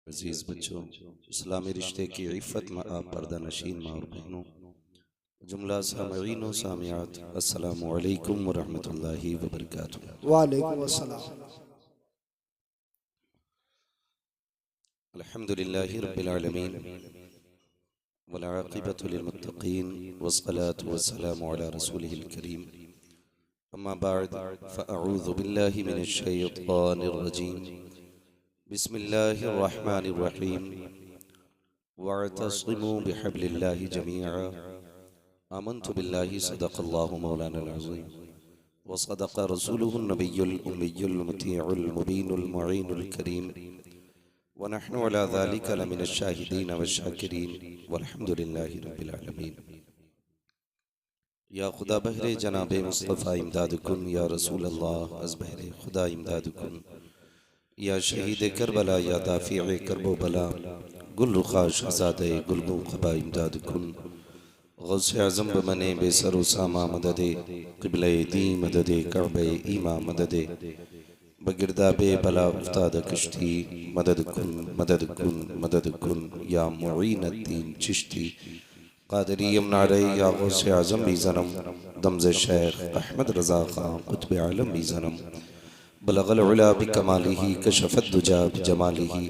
अजीज़ बच्चों, इस्लामी रिश्ते की इफ़्फ़त में आप पर्दा नशीन माँ और बहनों, जुमला सामईन व सामियात, अस्सलामु अलैकुम व रहमतुल्लाहि व बरकातुहू। वालेकुम अस्सलाम। अल्हम्दुलिल्लाहि रब्बिल आलमीन वल आक़िबतु लिल मुत्तक़ीन वस्सलातु वस्सलामु अला रसूलिहिल करीम। अम्मा बअद फ़अऊज़ु बिल्लाहि मिनश शैतानिर रजीम। बिस्मिल्लाहिर रहमानिर रहीम। वअतसिमू बिहब्लिल्लाहि जमीअन। आमन्तु बिल्लाहि सदक़ल्लाहु मौलाना अज़ीम व सदक़ रसूलुहुन नबियुल उम्मियुल मुतीउल मुबीनुल मुईनुल करीम व नहनु अला ज़ालिका लमिनश शाहिदीन वश्शाकिरीन वल्हम्दुलिल्लाहि रब्बिल आलमीन। या खुदा बहरे जनाबे मुस्तफ़ा इमदाद कुन, या रसूल अल्लाह अज़ बहरे खुदा इमदाद कुन, या शहीद करबला, या दाफ़िए करबो बला, गुल रुखा शहज़ादे गुलगू ख़बा इमदाद कुन। गौसे आज़म बमने बेसरो सामा मददे, क़िबले दी मददे, कअबे ईमा मददे, बगिरदाबे बला उस्ताद कश्ती, मदद कुन मदद कुन मदद कुन, या मुईन अद्दीन चिश्ती क़ादरी यमनारे, या गौसे आज़म भी ज़नम, दमज़े शेख अहमद रज़ा ख़ां क़ुत्ब आलम भी ज़नम, बलगल उला बिकमालिही कशफ़त दुजा बिजमालिही,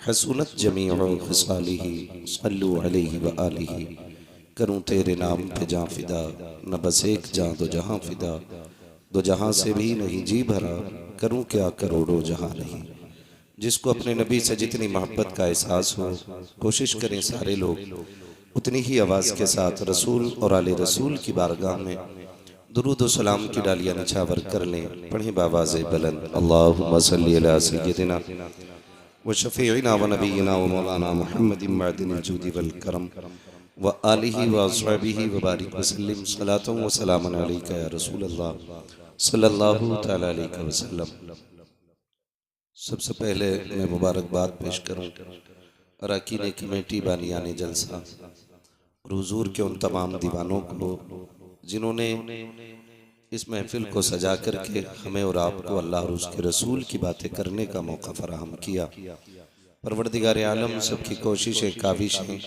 हसूनत जमीउ ख़िसालिही, सल्लु अलैहि व आलिही। करूँ तेरे नाम पे जाँ फिदा, न बस एक जाँ दो जहाँ फिदा, दो जहाँ से भी नहीं जी भरा, करूँ क्या करोड़ों जहाँ नहीं। जिसको अपने नबी से जितनी मोहब्बत का एहसास हो, कोशिश करें सारे लोग उतनी ही आवाज़ के साथ रसूल और आले रसूल की बारगाह में दुरूद व सलाम की डालियाँ निछावर कर लें। पढ़ें बावाज़े बुलंद, अल्लाहुम्मा सल्ली अला सय्यदिना व शफ़ीइना व नबीना व मौलाना मुहम्मदिन मअदिनिल जूदि वल करम व आलिही व अस्हाबिही व बारिक वसल्लिम सलातन व सलामन अलैका या रसूल अल्लाह सल्लल्लाहु तआला अलैहि वसल्लम। सबसे पहले मैं मुबारकबाद पेश करूँ अरकान कमेटी बानियाने जलसा और हुजूर के उन तमाम दीवानों को जिन्होंने इस महफिल को सजा करके हमें और आपको अल्लाह और उसके रसूल की बातें करने का मौका फराहम किया। परवरदिगार आलम सबकी कोशिशें काविशें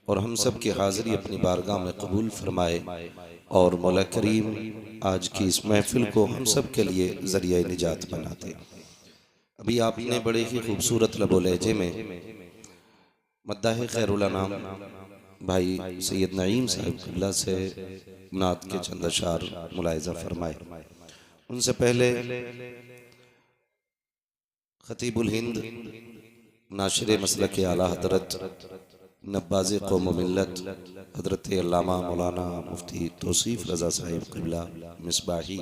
और हम सब की हाज़िरी अपनी बारगाह में कबूल फरमाए और मौला करीम आज की इस महफिल को हम सब के लिए ज़रिया निजात बना दे। अभी आपने बड़े ही खूबसूरत लबो लहजे में मद्दाह खैरुल अनाम भाई सैयद नईम साहब क़िबला से नात के चंद अशार मुलाहिज़ा फरमाए। उनसे पहले खतीबुल हिंद नाशिर मसलक आला हज़रत नब्बाज़ कौम मिल्लत हज़रत अल्लामा मौलाना मुफ्ती तौसीफ़ रज़ा साहिब क़िबला मिसबाही,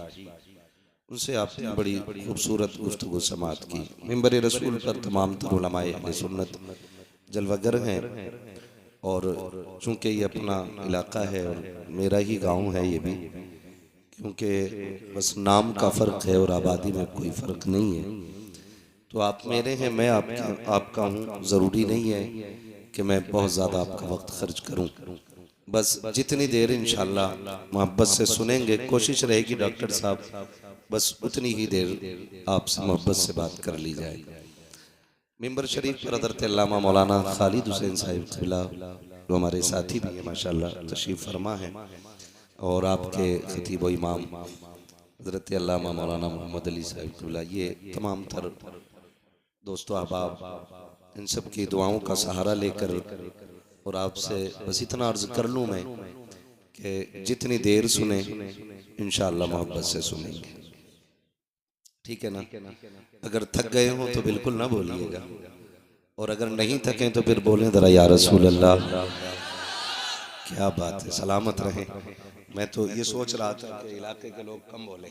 उनसे आपने बड़ी खूबसूरत गुफ्तगू समात की। मिंबर रसूल पर तमाम तर उलमाए अहले सुन्नत जलवागर हैं और चूँकि ये अपना इलाका है और मेरा ही गांव है ये भी, क्योंकि बस नाम का फ़र्क है और आबादी में कोई फ़र्क नहीं है। तो आप मेरे हैं, मैं आपका हूँ। ज़रूरी नहीं है कि मैं बहुत ज़्यादा आपका वक्त खर्च करूँ। बस जितनी देर इंशाअल्लाह मोहब्बत से सुनेंगे, कोशिश रहेगी डॉक्टर साहब बस उतनी ही देर आपसे मोहब्बत से बात कर ली जाए। मिंबर शरीफ पर हज़रत अल्लामा मौलाना खालिद हुसैन साहिब क़िबला जो हमारे साथी भी हैं माशाअल्लाह तशरीफ़ फरमा हैं, और आपके खतीब व इमाम हज़रत अल्लामा मौलाना मोहम्मद अली साहिब क़िबला, ये तमाम तर दोस्तों अहबाब इन सब की दुआओं का सहारा लेकर और आपसे बस इतना अर्ज़ कर लूँ मैं कि जितनी देर सुने इंशाअल्लाह मोहब्बत से सुनेंगे, ठीक है ना। अगर थक गए हों तो बिल्कुल ना बोलिएगा, और अगर नहीं थकें तो फिर बोलें ज़रा या रसूल अल्लाह। क्या बात है, सलामत रहें। मैं तो ये सोच रहा था कि इलाके के लोग कम बोले,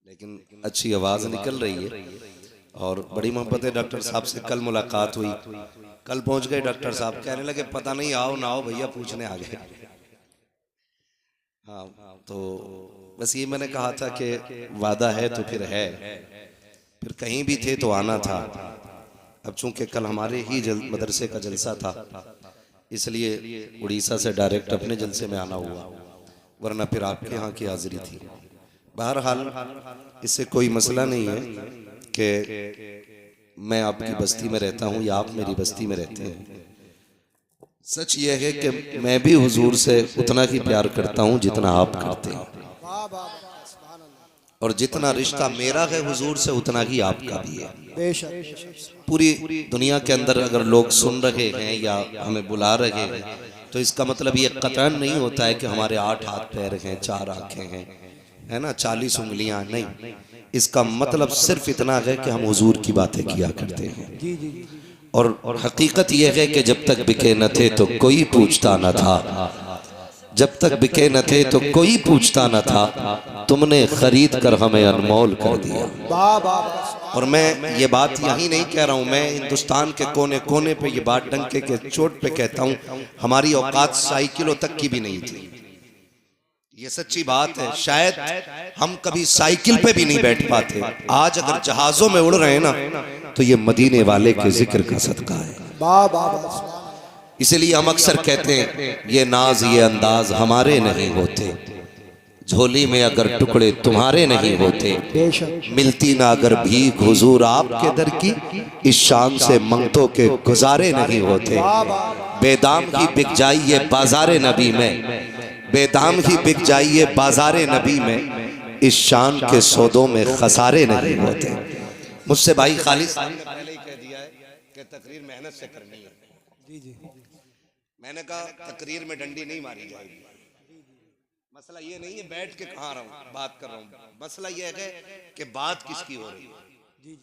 लेकिन अच्छी आवाज़ निकल रही है और बड़ी मोहब्बत है। डॉक्टर साहब से कल मुलाकात हुई, कल पहुंच गए डॉक्टर साहब, कहने लगे पता नहीं आओ ना आओ भैया पूछने आ गए। हाँ, तो बस ये मैंने कहा था कि वादा है तो फिर है, फिर कहीं भी थे तो आना था। अब चूंकि कल हमारे ही मदरसे का जलसा था, इसलिए उड़ीसा से डायरेक्ट अपने जलसे में आना हुआ, वरना फिर आपके यहाँ की हाजिरी थी। बहरहाल इससे कोई मसला नहीं है कि मैं आपकी बस्ती में रहता हूँ या आप मेरी बस्ती में रहते हैं। सच ये है कि मैं भी हुजूर से उतना ही प्यार करता हूँ जितना आप करते हैं, और जितना रिश्ता मेरा है हुजूर से उतना ही आपका भी है। पूरी दुनिया के अंदर अगर लोग सुन रहे हैं या हमें बुला रहे हैं तो इसका मतलब ये कतई नहीं होता है कि हमारे 8 हाथ पैर हैं, 4 आंखें हैं, है ना, 40 उंगलियां, नहीं। इसका मतलब सिर्फ इतना है कि हम हुजूर की बातें किया करते हैं। और हकीकत यह है कि जब तक बिके न थे तो कोई पूछता न था, जब तक बिके न थे तो कोई पूछता न था, तुमने खरीद कर हमें अनमोल कर दिया। और मैं ये बात यही नहीं कह रहा हूँ, मैं हिंदुस्तान के कोने कोने पे ये बात डंके के चोट पे कहता हूँ, हमारी औकात साइकिलों तक की भी नहीं थी। ये सच्ची बात है। शायद हम कभी साइकिल पे भी नहीं बैठ पाते। आज अगर जहाजों में उड़ रहे हैं ना तो ये मदीने वाले के जिक्र का सदका है। इसलिए हम अक्सर कहते हैं ये नाज ये अंदाज हमारे नहीं होते, झोली में अगर टुकड़े तुम्हारे नहीं होते, मिलती ना अगर भीख हुजूर आपके दर की, इस शान से मंगतों के गुजारे नहीं होते। बेदाम ही बिक जाइए बाजारे नबी में, बेदाम ही बिक जाइए बाजारे नबी में, इस शान के सौदों में खसारे नहीं होते। मुझसे भाई खालिद पहले ही कह दिया है कि तकरीर मेहनत से करनी है। मैंने कहा तकरीर में डंडी नहीं मारी जाएगी। मसला ये नहीं है बैठ के कहाँ रहा हूँ बात कर रहा हूँ, मसला ये है कि बात किसकी हो रही है।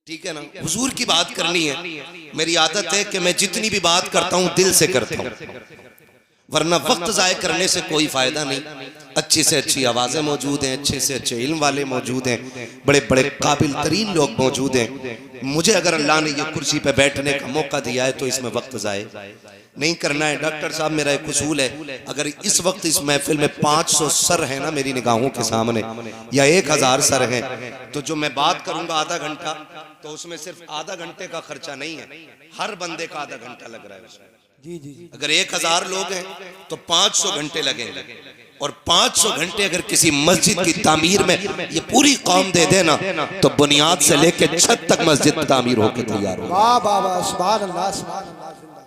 ठीक है ना, हुजूर की बात करनी है। मेरी आदत है कि मैं जितनी भी बात करता हूँ दिल से करता हूँ, वरना वक्त जाय करने से कोई फायदा नहीं। अच्छी से अच्छी आवाजें मौजूद हैं, अच्छे से अच्छे इल्म वाले मौजूद हैं, बड़े बड़े काबिल तरीन लोग मौजूद हैं। मुझे अगर अल्लाह ने ये कुर्सी पे बैठने का मौका दिया है तो इसमें वक्त जाए नहीं करना है। डॉक्टर साहब मेरा एक उसूल है, अगर इस वक्त इस महफिल में 500 सर है ना मेरी निगाहों के सामने, या 1000 सर हैं, तो जो मैं बात करूंगा आधा घंटा, तो उसमें सिर्फ आधा घंटे का खर्चा नहीं है, हर बंदे का आधा घंटा लग रहा है उसमें। अगर 1000 लोग हैं तो 500 घंटे लगेंगे, और 500 घंटे अगर किसी मस्जिद की तामीर में ये पूरी कौम दे देना तो बुनियाद से लेके छत तक मस्जिद तामीर होकर तैयार हो।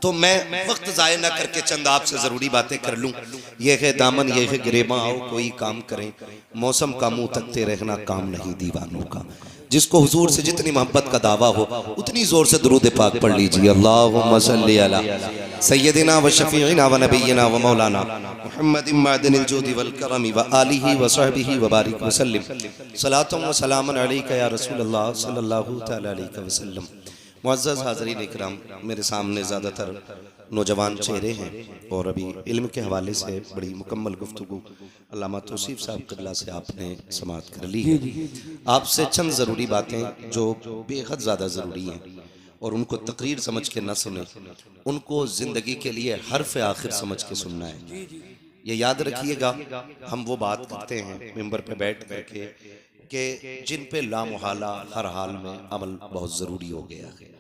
तो मैं वक्त जाय ना करके चंद आपसे जरूरी बातें कर लूं। ये है दामन ये है गिरेबा, आओ कोई काम करें, मौसम का मुंह तकते रहना काम नहीं दीवानों का। जिसको हुजूर से जितनी मोहब्बत का दावा हो उतनी जोर से दुरूद पाक पढ़ लीजिए। अल्लाहुम्मा सल्ली अला सय्यदिना व शफीइना व नबिय्यिना व मौलाना मुहम्मदिन मअदनिल जूदि वल करमी व आलिहि व सहबिहि व बारिक व सल्लिम सलातुन व सलामुन अलैका या रसूलल्लाह सल्लल्लाहु तआला अलैहि वसल्लम। मुअज़्ज़ज़ हाज़रीन इकराम, मेरे सामने ज़्यादातर नौजवान चेहरे हैं और अभी इल्म के हवाले से बड़ी मुकम्मल गुफ्तगू अल्लामा तौसीफ साहब क़िबला से आपने समाअत कर ली है। आपसे चंद ज़रूरी बातें जो बेहद ज़्यादा ज़रूरी हैं और उनको तकरीर समझ के न सुने, उनको ज़िंदगी के लिए हर्फ आखिर समझ के सुनना है। ये याद रखिएगा, हम वो बात करते हैं मिंबर पे बैठ करके कि जिन पे लामुहाला हर हाल में अमल बहुत ज़रूरी हो गया है।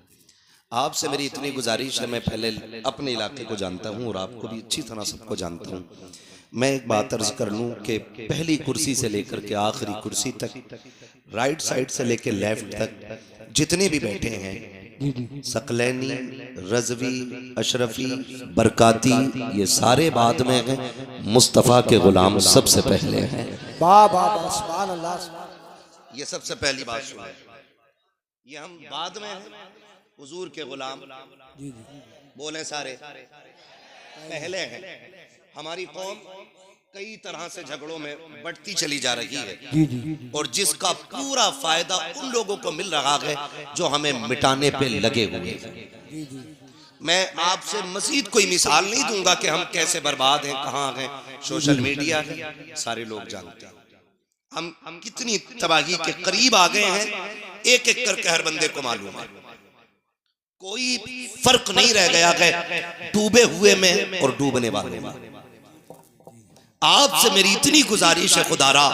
आपसे मेरी इतनी गुजारिश है, मैं पहले अपने इलाके को जानता हूँ और आपको भी अच्छी तरह सबको जानता हूँ। मैं एक बात अर्ज कर लूँ कि पहली कुर्सी से लेकर के आखिरी कुर्सी तक, राइट साइड से लेकर लेफ्ट तक जितने भी बैठे हैं, सकलैनी, रज़वी, अशरफी, बरकाती, ये सारे बाद में हैं, मुस्तफ़ा के गुलाम सबसे पहले हैं। ये सबसे पहली बात सुनो, ये हम बाद में हैं, हुजूर के गुलाम बोले सारे पहले हैं। हमारी कौम कई तरह से झगड़ों में बढ़ती चली जा रही है और जिसका पूरा फायदा उन लोगों को मिल रहा है जो हमें मिटाने पे लगे हुए हैं। मैं आपसे मजीद कोई मिसाल नहीं दूंगा कि हम कैसे बर्बाद हैं, कहाँ हैं। सोशल मीडिया है, सारे लोग जानते हैं हम कितनी तबाही के करीब आ गए हैं, एक एक करके हर बंदे को मालूम है। कोई फर्क नहीं रह गया है डूबे हुए में और डूबने वाले में। आपसे मेरी इतनी गुजारिश है खुदारा,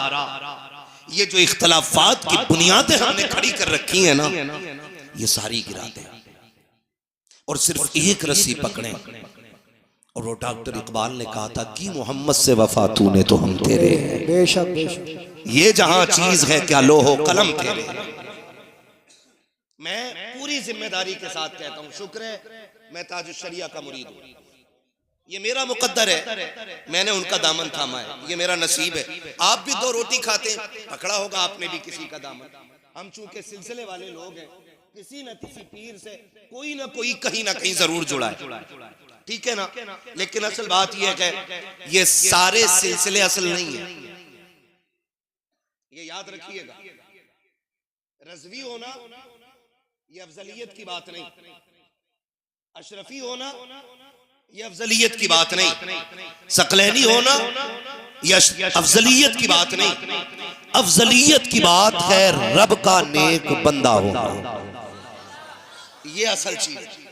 ये जो इख्तलाफात की बुनियादें हमने खड़ी कर रखी है ना, ये सारी गिरा दें और सिर्फ एक रस्सी पकड़े। और वो डॉक्टर इकबाल ने कहा था कि मोहम्मद से वफा तूने तो हम तेरे हैं, बेशक बेशक, ये जहां चीज है क्या लोहो कलम तेरे। मैं पूरी जिम्मेदारी के साथ कहता हूं, शुक्र है मैं ताजुश शरिया का मुरीद हूं, ये मेरा मुकद्दर है, मैंने उनका दामन थामा है, ये मेरा नसीब है। आप भी दो रोटी खाते हैं, पकड़ा होगा आपने भी किसी का दामन। हम चूंकि सिलसिले वाले लोग हैं, किसी न किसी पीर से कोई ना कोई कहीं ना कहीं जरूर जुड़ा है, ठीक है ना। लेकिन असल बात यह है कि ये सारे सिलसिले असल नहीं है, ये याद रखिएगा। रज़वी होना ये अफजलियत की बात नहीं, अशरफी होना ये अफजलियत की बात नहीं, सकलैनी होना ये अफजलियत की बात नहीं। अफजलियत की बात है रब का नेक बंदा होना, ये असल चीज है।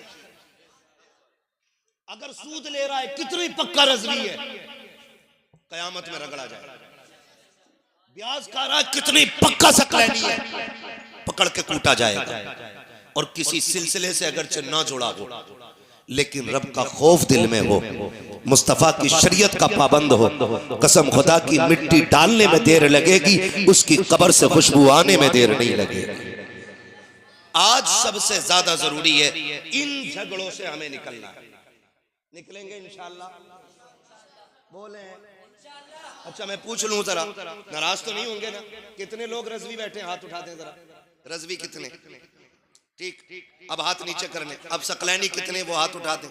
अगर सूद ले रहा है कितनी पक्का रज़वी है, कयामत में रगड़ा जाए। ब्याज खा रहा है कितनी पक्का सकलैनी है, पकड़ के कूटा जाएगा। और किसी सिलसिले से अगरचे ना जुड़ा हो, लेकिन रब का खौफ दिल में हो, मुस्तफा की शरीयत का पाबंद हो, कसम खुदा की मिट्टी डालने में देर लगेगी, उसकी कब्र से खुशबू आने में देर नहीं लगेगी। आज सबसे ज्यादा जरूरी है इन झगड़ों से हमें निकलना है। निकलेंगे इंशाअल्लाह, बोले। अच्छा मैं पूछ लूं जरा, नाराज तो नहीं होंगे ना? कितने लोग रज़वी बैठे हैं, हाथ उठा दें जरा। रज़वी कितने? ठीक, अब हाथ नीचे करने। अब सकलैनी कितने, वो हाथ उठा दें।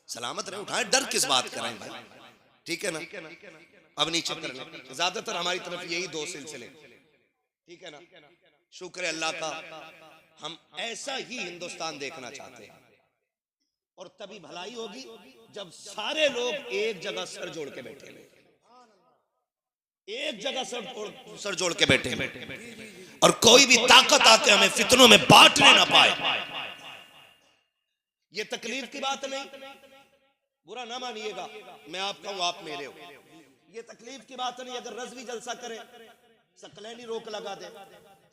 सलामत रहे, उठाएं, डर किस बात कर रहे हैं भाई, ठीक है ना। अब नीचे करने। ज्यादातर हमारी तरफ यही दो सिलसिले, ठीक है ना। शुक्र है अल्लाह का, हम ऐसा ही हिंदुस्तान देखना चाहते हैं। और तभी भलाई होगी जब सारे लोग एक जगह सर जोड़ के बैठे, एक जगह सर जोड़ के बैठे, और कोई भी ताकत आके हमें फितनों में बांटने ना पाए। ये तकलीफ की बात नहीं, बुरा ना मानिएगा, मैं आपका हूं, आप मेरे हो। ये तकलीफ की बात नहीं। अगर रज़वी जलसा करे, सकलैनी रोक लगा दे,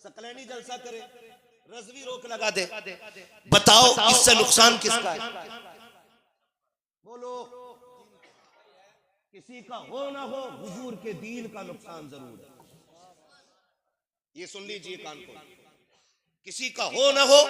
सकलैनी जलसा करे, रज़वी रोक लगा दे, बताओ इससे नुकसान किसका है? बोलो। किसी का हो ना हो, हुजूर के दीन का नुकसान जरूर है। ये सुन लीजिए कान खोल, किसी का हो ना हो,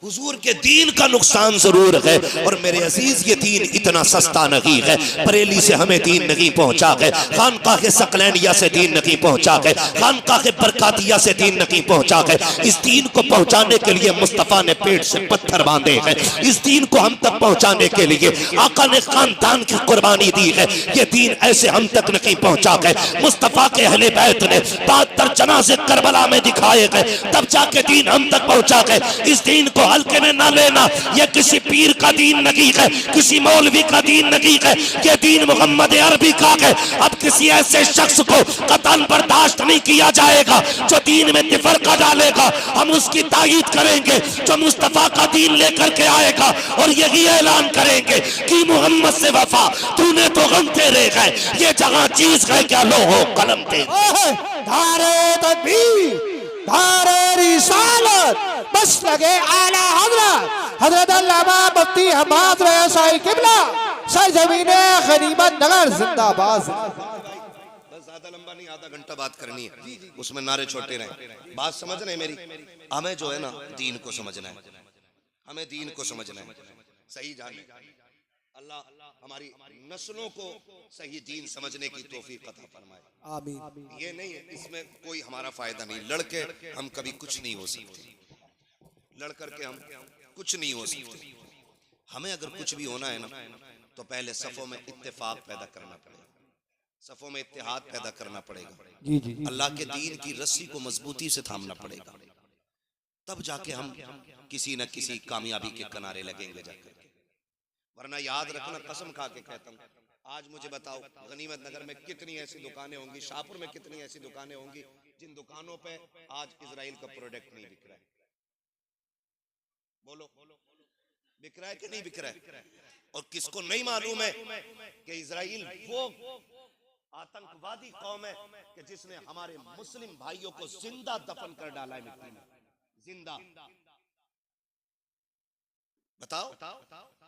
हुजूर के दीन का नुकसान जरूर है। और मेरे अजीज ये दीन इतना सस्ता नहीं है, बरेली से हमें दीन नहीं पहुंचा है, खानकाह के सकलैनिया से दीन नहीं पहुंचा है, खानकाह के बरकातिया से दीन नहीं पहुंचा है। इस दीन को पहुंचाने के लिए मुस्तफा ने पेट से पत्थर बांधे हैं, इस दीन को हम तक पहुंचाने के लिए आका ने खानदान की कुर्बानी दी है। ये दीन ऐसे हम तक नहीं पहुंचा है, मुस्तफा के अहले बैत ने 72 जनाजे करबला में दिखाए गए, तब जाके दीन हम तक पहुंचा है। इस दीन को हल्के में ना लेना, ये किसी पीर का दीन नहीं है, किसी मौलवी का दीन नहीं है, ये दीन मोहम्मद अरबी का है। अब किसी ऐसे शख्स को कतन बर्दाश्त नहीं किया जाएगा जो दीन में तिफरका डालेगा। हम उसकी तायीद करेंगे जो मुस्तफा का दीन लेकर के आएगा, और यही ऐलान करेंगे कि मोहम्मद से वफा तूने तो गम तेरे गए, ये जगह चीज है क्या, लो हो कलम तेरे। धारे तकबीर, धारे रिसालत, बस लगे आला हजरत हजरत अल्लामा मुफ्ती हमाद रज़ा साहिब किबला सरजमीने गनीमत नगर जिंदाबाद। बस ज्यादा लंबा नहीं, आधा घंटा बात करनी है, उसमें नारे छोटे रहे। बात समझ रहे हैं मेरी? हमें जो है ना दीन को समझना है, हमें दीन को समझना है, सही जाने। अल्लाह हमारी नस्लों को सही दीन समझने की तौफीक अता फरमाए, आमीन। ये नहीं है, इसमें कोई हमारा फायदा नहीं। लड़के हम कभी कुछ नहीं हो सकते, लड़ करके हम कुछ नहीं हो सकते। हमें अगर कुछ भी होना है ना, तो पहले सफों में इत्तेफाक पैदा करना पड़ेगा, सफों में इत्तेहाद पैदा करना पड़ेगा, अल्लाह के दीन की रस्सी को मजबूती से थामना पड़ेगा, तब जाके हम किसी न किसी कामयाबी के किनारे लगेंगे जाकर। वरना याद रखना, कसम खा के कहता हूँ, आज मुझे बताओ गनीमत नगर में कितनी ऐसी दुकानें होंगी, शाहपुर में कितनी ऐसी दुकानें होंगी जिन दुकानों पे आज इजराइल का प्रोडक्ट नहीं बिक रहा है। बोलो, बिक रहा है कि नहीं बिक रहा है? और किसको नहीं मालूम है कि इजराइल वो आतंकवादी कौम है कि जिसने हमारे मुस्लिम भाइयों को जिंदा दफन कर डाला है मिट्टी में, जिंदा। बताओ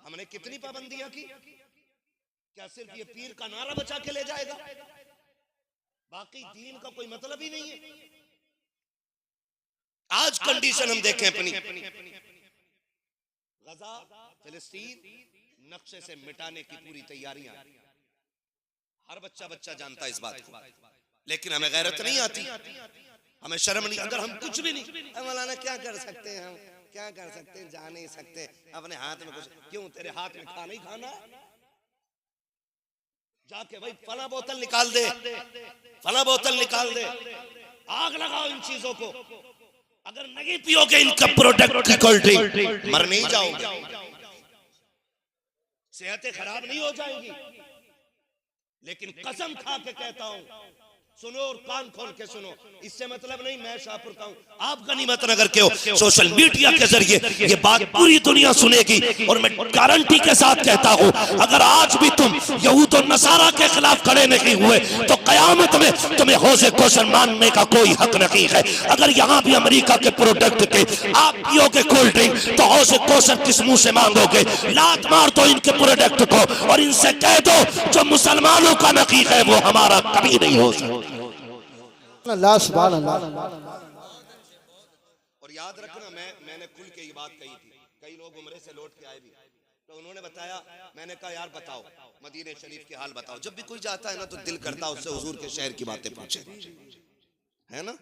हमने कितनी पाबंदियां की? क्या सिर्फ ये पीर का नारा बचा के ले जाएगा? बाकी दीन का कोई मतलब ही नहीं है। आज कंडीशन हम देखें अपनी, गजा फिलिस्तीन नक्शे से मिटाने की पूरी तैयारियां, हर बच्चा जानता है इस बात को, लेकिन हमें गैरत नहीं आती, हमें शर्म नहीं। अगर हम कुछ भी नहीं, मौलाना क्या कर सकते हैं, हम क्या कर सकते हैं, जा नहीं सकते, अपने हाथ में कुछ, क्यों तेरे हाथ में खाना ही खाना, जाके भाई फला बोतल निकाल दे, फला बोतल निकाल दे, आग लगाओ इन चीजों को। अगर नहीं पियोगे इनका प्रोडक्ट की कोल्ड ड्रिंक, मर नहीं जाओगे, सेहतें खराब नहीं हो जाएंगी। लेकिन कसम खा के कहता हूं, सुनो और कान खोल के सुनो, इससे मतलब नहीं मैं शाहपुर का हूं, आप गनीमत नगर के हो, सोशल मीडिया के जरिए ये बात पूरी दुनिया सुनेगी। और मैं गारंटी के साथ कहता हूं, अगर आज भी तुम यहूद और नसारा के खिलाफ खड़े नहीं हुए तो कयामत में तुम्हें हौज़े कौसर मानने का कोई हक नहीं है। अगर यहाँ भी अमेरिका के प्रोडक्ट के आप पियोगे कोल्ड ड्रिंक तो हौज़े कौसर किस मुंह से मांगोगे? लात मार दो इनके प्रोडक्ट को और इनसे कह दो जो मुसलमानों का नकी है वो हमारा कभी नहीं हो सकता। अल्लाह सुभान अल्लाह। और याद रखना, मैंने खुल के ये बात कही थी, कई लोग उम्रे से लौट के आए भी तो उन्होंने बताया, मैंने कहा यार बताओ मदीने शरीफ के हाल बताओ। जब भी कोई जाता है ना तो दिल करता है उससे हुजूर के शहर की बातें पूछे, है ना।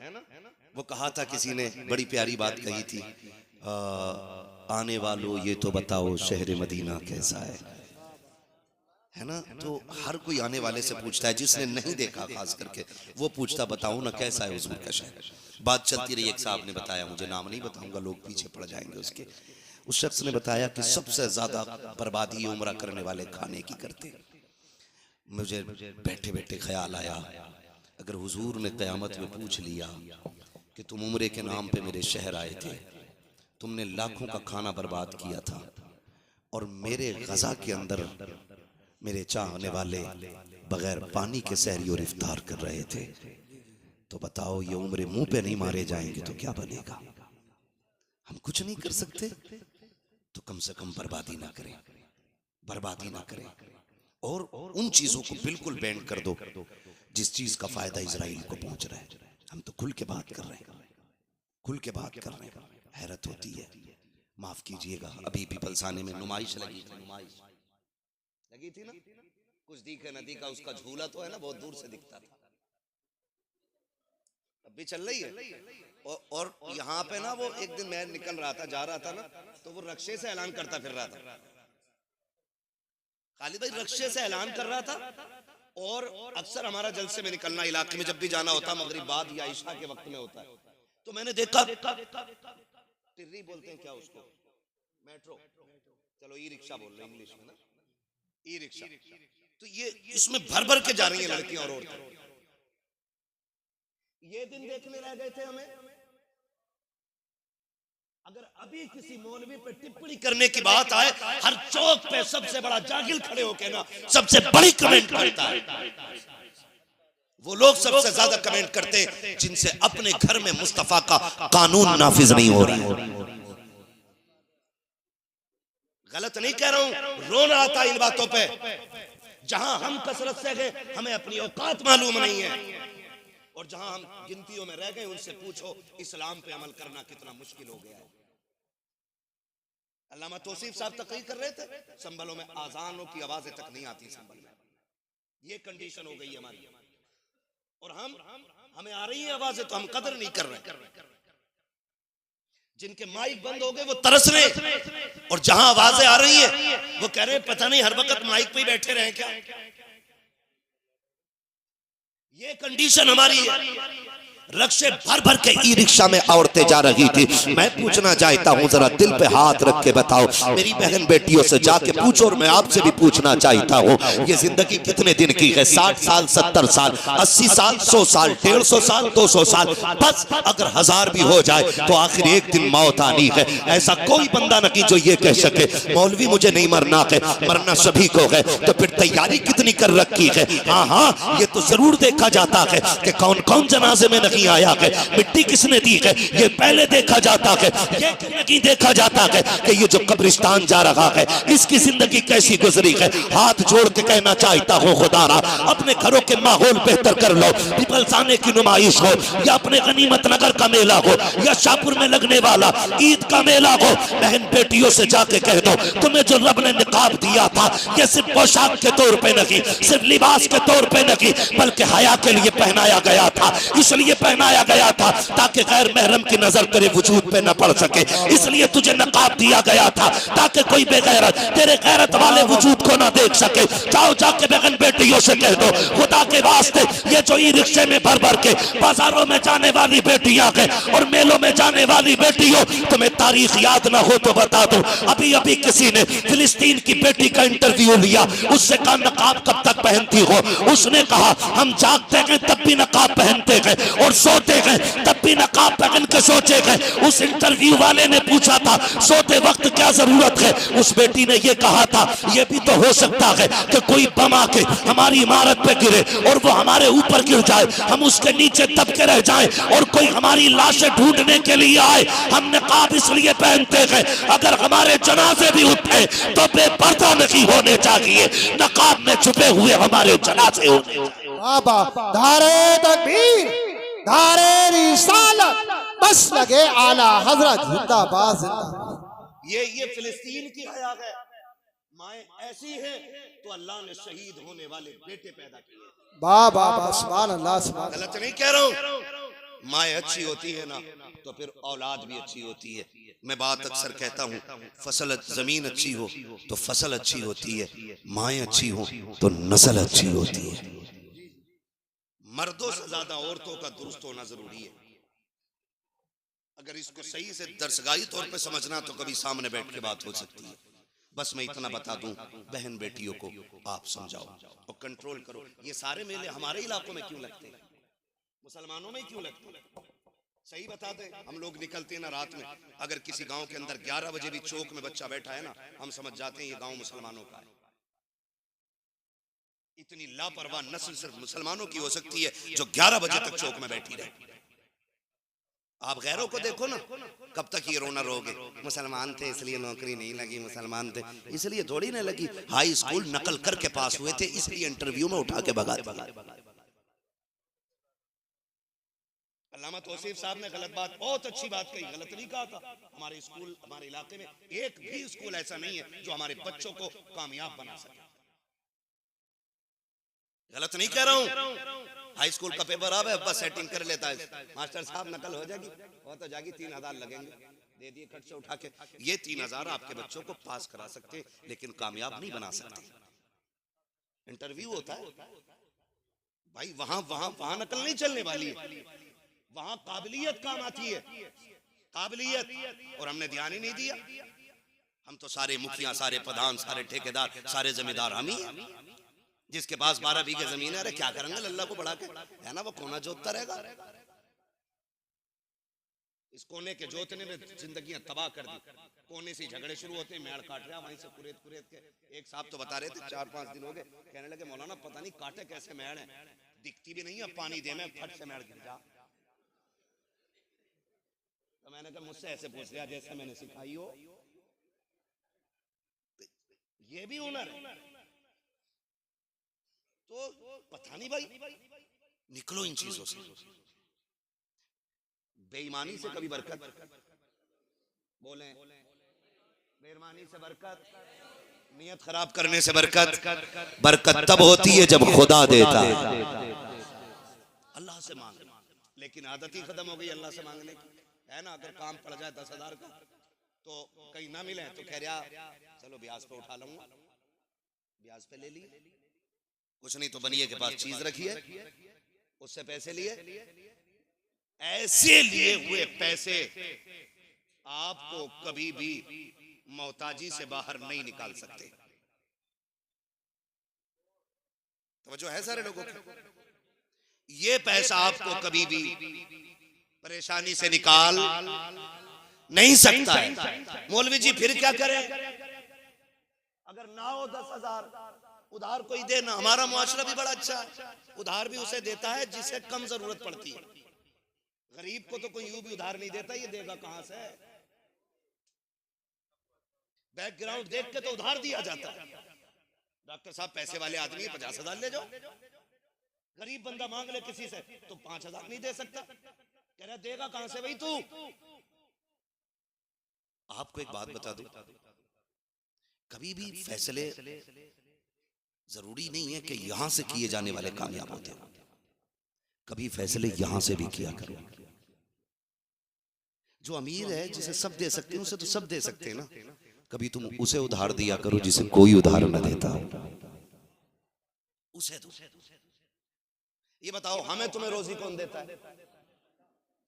वो कहा था किसी ने, बड़ी प्यारी बात कही थी, आने वालों ये तो बताओ शहर मदीना कैसा है ना। तो हर कोई आने वाले से पूछता है, जिसने नहीं देखा खास करके वो पूछता बताओ ना कैसा है हुजूर का शहर। बात चलती रही, एक साहब ने बताया, मुझे नाम नहीं बताऊंगा लोग पीछे पड़ जाएंगे उसके, उस शख्स ने बताया कि सबसे ज्यादा बर्बादी उम्रा करने वाले खाने की करते। मुझे बैठे बैठे ख्याल आया, अगर हुजूर ने क़यामत में पूछ लिया कि तुम उम्रे के नाम पे मेरे शहर आए थे, तुमने लाखों का खाना बर्बाद किया था और मेरे गजा के अंदर मेरे चाहने वाले बगैर पानी के सहरी और इफ्तार कर रहे थे, तो बताओ ये उम्रे मुंह पे नहीं मारे जाएंगे तो क्या बनेगा? हम कुछ नहीं कर सकते तो कम से कम बर्बादी ना करें, बर्बादी ना करें। और उन चीजों को बिल्कुल बैन कर दो जिस चीज का फायदा इजराइल को पहुंच रहा है। हम तो खुल के बात कर रहे हैं, खुल के बात कर रहे हैं। हैरत होती है, माफ कीजिएगा, अभी पीपलसाने में नुमाइश लगी थी, नुमाइश लगी थी ना, कुछ दिखे नदी का उसका झूला तो है ना, बहुत दूर से दिखता था, अब भी चल रही है। और यहाँ पे ना वो एक दिन मैं निकल रहा था, जा रहा था ना, तो वो रक्शे से ऐलान करता फिर रहा था, खालिद भाई रक्शे से ऐलान कर रहा था। और अक्सर हमारा जलसे में निकलना इलाके में जब भी जाना होता मगरिब बाद या इशा के वक्त में होता है, तो मैंने देखा टिर्री बोलते हैं क्या उसको, मेट्रो, चलो ई रिक्शा बोल रहे इंग्लिश में ना, ई रिक्शा, तो ये इसमें भर भर के जा रही हैं लड़कियां और औरतें। ये दिन देखने रह गए थे हमें। अगर अभी किसी मौलवी पे टिप्पणी करने की बात आए, हर चौक पे सबसे बड़ा जागिल खड़े होके ना सबसे बड़ी कमेंट करता है। वो लोग सबसे ज्यादा कमेंट करते हैं जिनसे अपने घर में मुस्तफा का कानून नाफिज नहीं हो रहा। गलत नहीं कह रहा हूं, रोना आता इन बातों पे। जहां हम कसरत से गए, हमें अपनी औकात मालूम नहीं है, और जहां हम गिनतियों में रह गए उनसे पूछो इस्लाम पे अमल करना कितना मुश्किल हो गया है। अल्लामा तौसीफ साहब तकरीर कर रहे थे, संभलों में आजानों की आवाजें तक नहीं आती संभल में। ये कंडीशन हो गई है हमारी, और हमें आ रही है आवाजें तो हम कदर नहीं कर रहे। जिनके माइक बंद हो गए वो तरस रहे, और जहां आवाजें आ रही है वो कह रहे हैं पता नहीं हर वक्त माइक पे ही बैठे रहे क्या। ये कंडीशन हमारी है। रक्शे भर भर के ई रिक्शा में औरतें जा रही थी। मैं पूछना चाहता हूँ, जरा दिल पे हाथ रख के बताओ, मेरी बहन बेटियों से जाके पूछो, और मैं आपसे भी पूछना चाहता हूँ, ये जिंदगी कितने दिन की है? 60 साल, 70 साल, 80 साल, 100 साल, 150 साल, 200 साल, बस अगर 1000 भी हो जाए तो आखिर एक दिन मौत आनी है। ऐसा कोई बंदा नहीं जो ये कह सके मौलवी मुझे नहीं मरना है, मरना सभी को है। तो फिर तैयारी कितनी कर रखी है? हाँ, ये तो जरूर देखा जाता है कि कौन कौन जनाजे में नहीं आया है, मिट्टी किसने दी है ये पहले देखा जाता है। ये नहीं देखा जाता है कि ये जो कब्रिस्तान जा रहा है इसकी जिंदगी कैसी गुजरी है। हाथ जोड़ के कहना चाहता हूँ खुदारा अपने घरों के माहौल बेहतर कर लो। पीपल्स आने की नुमाइश हो या अपने गनीमत नगर का मेला हो या शाहपुर में लगने वाला ईद का मेला हो, बहन बेटियों से जाके कह दो तुम्हें जो रब ने निकाब दिया था ये सिर्फ पोशाक के तौर पे नहीं, सिर्फ लिबास के तौर पे नहीं, बल्कि हया के लिए पहनाया गया था। इसलिए पहनाया गया था ताकि गैर महरम की नजर तेरे वजूद पे न पड़ सके। इसलिए तुझे नकाब दिया गया था ताकि कोई बेगैरत तेरे गैरत वाले वजूद को ना देख सके। जाओ जाके बहन बेटियों से कह दो खुदा के वास्ते ये जो ई रिक्शे में भर भर के बाजारों में जाने वाली बेटियां हैं और मेलों में जाने वाली बेटियों, तुम्हें तारीख याद ना हो तो बता दो। अभी अभी किसी ने फिलिस्तीन की बेटी का इंटरव्यू लिया, उससे कहा नकाब कब तक पहनती हो? उसने कहा हम जागते हैं तब भी नकाब पहनते हैं और सोते हैं तब भी नकाब पहन के सोचे हैं। उस इंटरव्यू वाले ने पूछा था सोते वक्त क्या जरूरत है? उस बेटी ने यह कहा था यह भी तो हो सकता है कि कोई बम आके हमारी इमारत पे गिरे और वो हमारे ऊपर गिर जाए, हम उसके नीचे दब के रह जाएं और कोई हमारी लाशें ढूंढने के लिए आए। हम नकाब इसलिए पहनते हैं अगर हमारे जनाजे भी उठे तो बेपर्दा नहीं होने चाहिए, नकाब में छुपे हुए हमारे जनाजे होने। बाबा धारे तकबीर, धारे रिसालत, बस लगे आला हजरत जिंदाबाद जिंदाबाद। ये फिलिस्तीन की हया है। माए ऐसी हैं तो अल्लाह ने शहीद होने वाले बेटे पैदा किए। बाबा सुभान अल्लाह सुभान। गलत नहीं कह रहा हूँ। माए अच्छी होती है ना तो फिर औलाद भी अच्छी होती है। मैं बात अक्सर कहता हूँ फसल जमीन अच्छी हो तो फसल अच्छी होती है, माए अच्छी हो तो नस्ल अच्छी होती है। मर्दों से ज्यादा औरतों का दुरुस्त होना जरूरी है। अगर इसको सही से दरसगाही तौर पे समझना तो कभी सामने बैठ के बात हो सकती है। बस मैं इतना बता दूं बहन बेटियों को आप समझाओ और कंट्रोल करो। ये सारे मेले हमारे इलाकों में क्यों लगते हैं? मुसलमानों में क्यों लगते हैं? सही बता दें, हम लोग निकलते हैं ना रात में, अगर किसी गांव के अंदर 11 बजे भी चौक में बच्चा बैठा है ना, हम समझ जाते हैं ये गांव मुसलमानों का है। इतनी लापरवाह नस्ल सिर्फ मुसलमानों की हो सकती है जो 11 बजे तक चौक में बैठी रहे। आप गैरों को देखो ना, कब तक ये रोना रोगे? मुसलमान थे इसलिए नौकरी नहीं लगी, मुसलमान थे इसलिए थोड़ी नहीं लगी। हाई स्कूल नकल करके पास हुए थे इसलिए इंटरव्यू में उठा के भगा। अल्लामा तौसीफ साहब ने गलत बात, बहुत अच्छी बात कही, गलत नहीं कहा था। हमारे स्कूल, हमारे इलाके में एक भी स्कूल ऐसा नहीं है जो हमारे बच्चों को कामयाब बना सके। गलत नहीं कह रहा हूं। हाई स्कूल का पेपर अब है, बस सेटिंग कर लेता है मास्टर साहब, नकल हो जाएगी, हो तो जाएगी, 3000 लगेंगे, दे दिए खर्च से उठा के। ये 3000 आपके बच्चों को पास करा सकते लेकिन कामयाब नहीं बना सकते। इंटरव्यू होता है भाई, वहां नकल नहीं चलने वाली है, वहां काबिलियत काम आती है, काबिलियत। और हमने ध्यान ही नहीं दिया। हम तो सारे मुखिया, सारे प्रधान, सारे ठेकेदार, सारे जमींदार हम ही हैं। जिसके पास 12 बीघे जमीन है, अरे क्या करेंगे अल्लाह को बढ़ा के, है ना, वो कोना जोतता रहेगा। इस कोने के जोतने में जिंदगियां तबाह कर दी। कोने से झगड़े शुरू होते हैं, मेड़ काट रहा, वहीं से कुरेद के। एक साहब तो बता रहे थे 4-5 दिन हो गए, कहने लगे मौलाना पता नहीं काटे कैसे मेड़ है, दिखती भी नहीं है, पानी दे में फट से मेड़ गिर जा। तो मैंने कहा मुझसे ऐसे पूछ लिया जैसे मैंने सिखाई हो। ये भी हुनर है। तो पता नहीं भाई, निकलो इन चीजों से। बेईमानी से कभी बरकत, बोले बेईमानी से बरकत, नियत खराब करने से बरकत। बरकत तब होती है जब खुदा देता है। अल्लाह से मांग, लेकिन आदत ही खत्म हो गई अल्लाह से मांगने की, है ना। अगर काम पड़ जाए 10,000 का तो कहीं ना मिले तो कह रहा चलो ब्याज पे उठा लूंगा, ब्याज पे ले लिए। कुछ नहीं तो बनिए के पास चीज रखी है, उससे पैसे लिए। ऐसे लिए हुए पैसे आपको कभी भी मोहताजी से बाहर नहीं निकाल सकते। तवज्जो है सारे लोगों को? ये पैसा आपको कभी भी परेशानी से निकाल नहीं सकता है। मौलवी जी फिर क्या करें? अगर ना हो 10,000 उधार कोई देना। हमारा मुआशरा भी बड़ा अच्छा है, उधार भी उसे देता है जिसे कम जरूरत पड़ती है। गरीब को तो कोई यूं भी उधार नहीं देता, ये देगा कहां से? बैकग्राउंड देख के तो उधार दिया जाता है। डॉक्टर साहब पैसे वाले आदमी 50,000 ले जाओ, गरीब बंदा मांग ले किसी से तो 5,000 नहीं दे सकता, कह रहा देगा कहां से भाई तू? आपको एक बात बता दूं, कभी भी फैसले जरूरी नहीं है कि यहां से किए जाने वाले कामयाब होते हैं, कभी फैसले यहां से भी किया करो। जो अमीर है जिसे सब दे सकते हैं उसे तो सब दे सकते हैं ना, कभी तुम उसे उधार दिया करो जिसे कोई उधार न देता, उसे दो। ये बताओ हमें तुम्हें रोजी कौन देता है?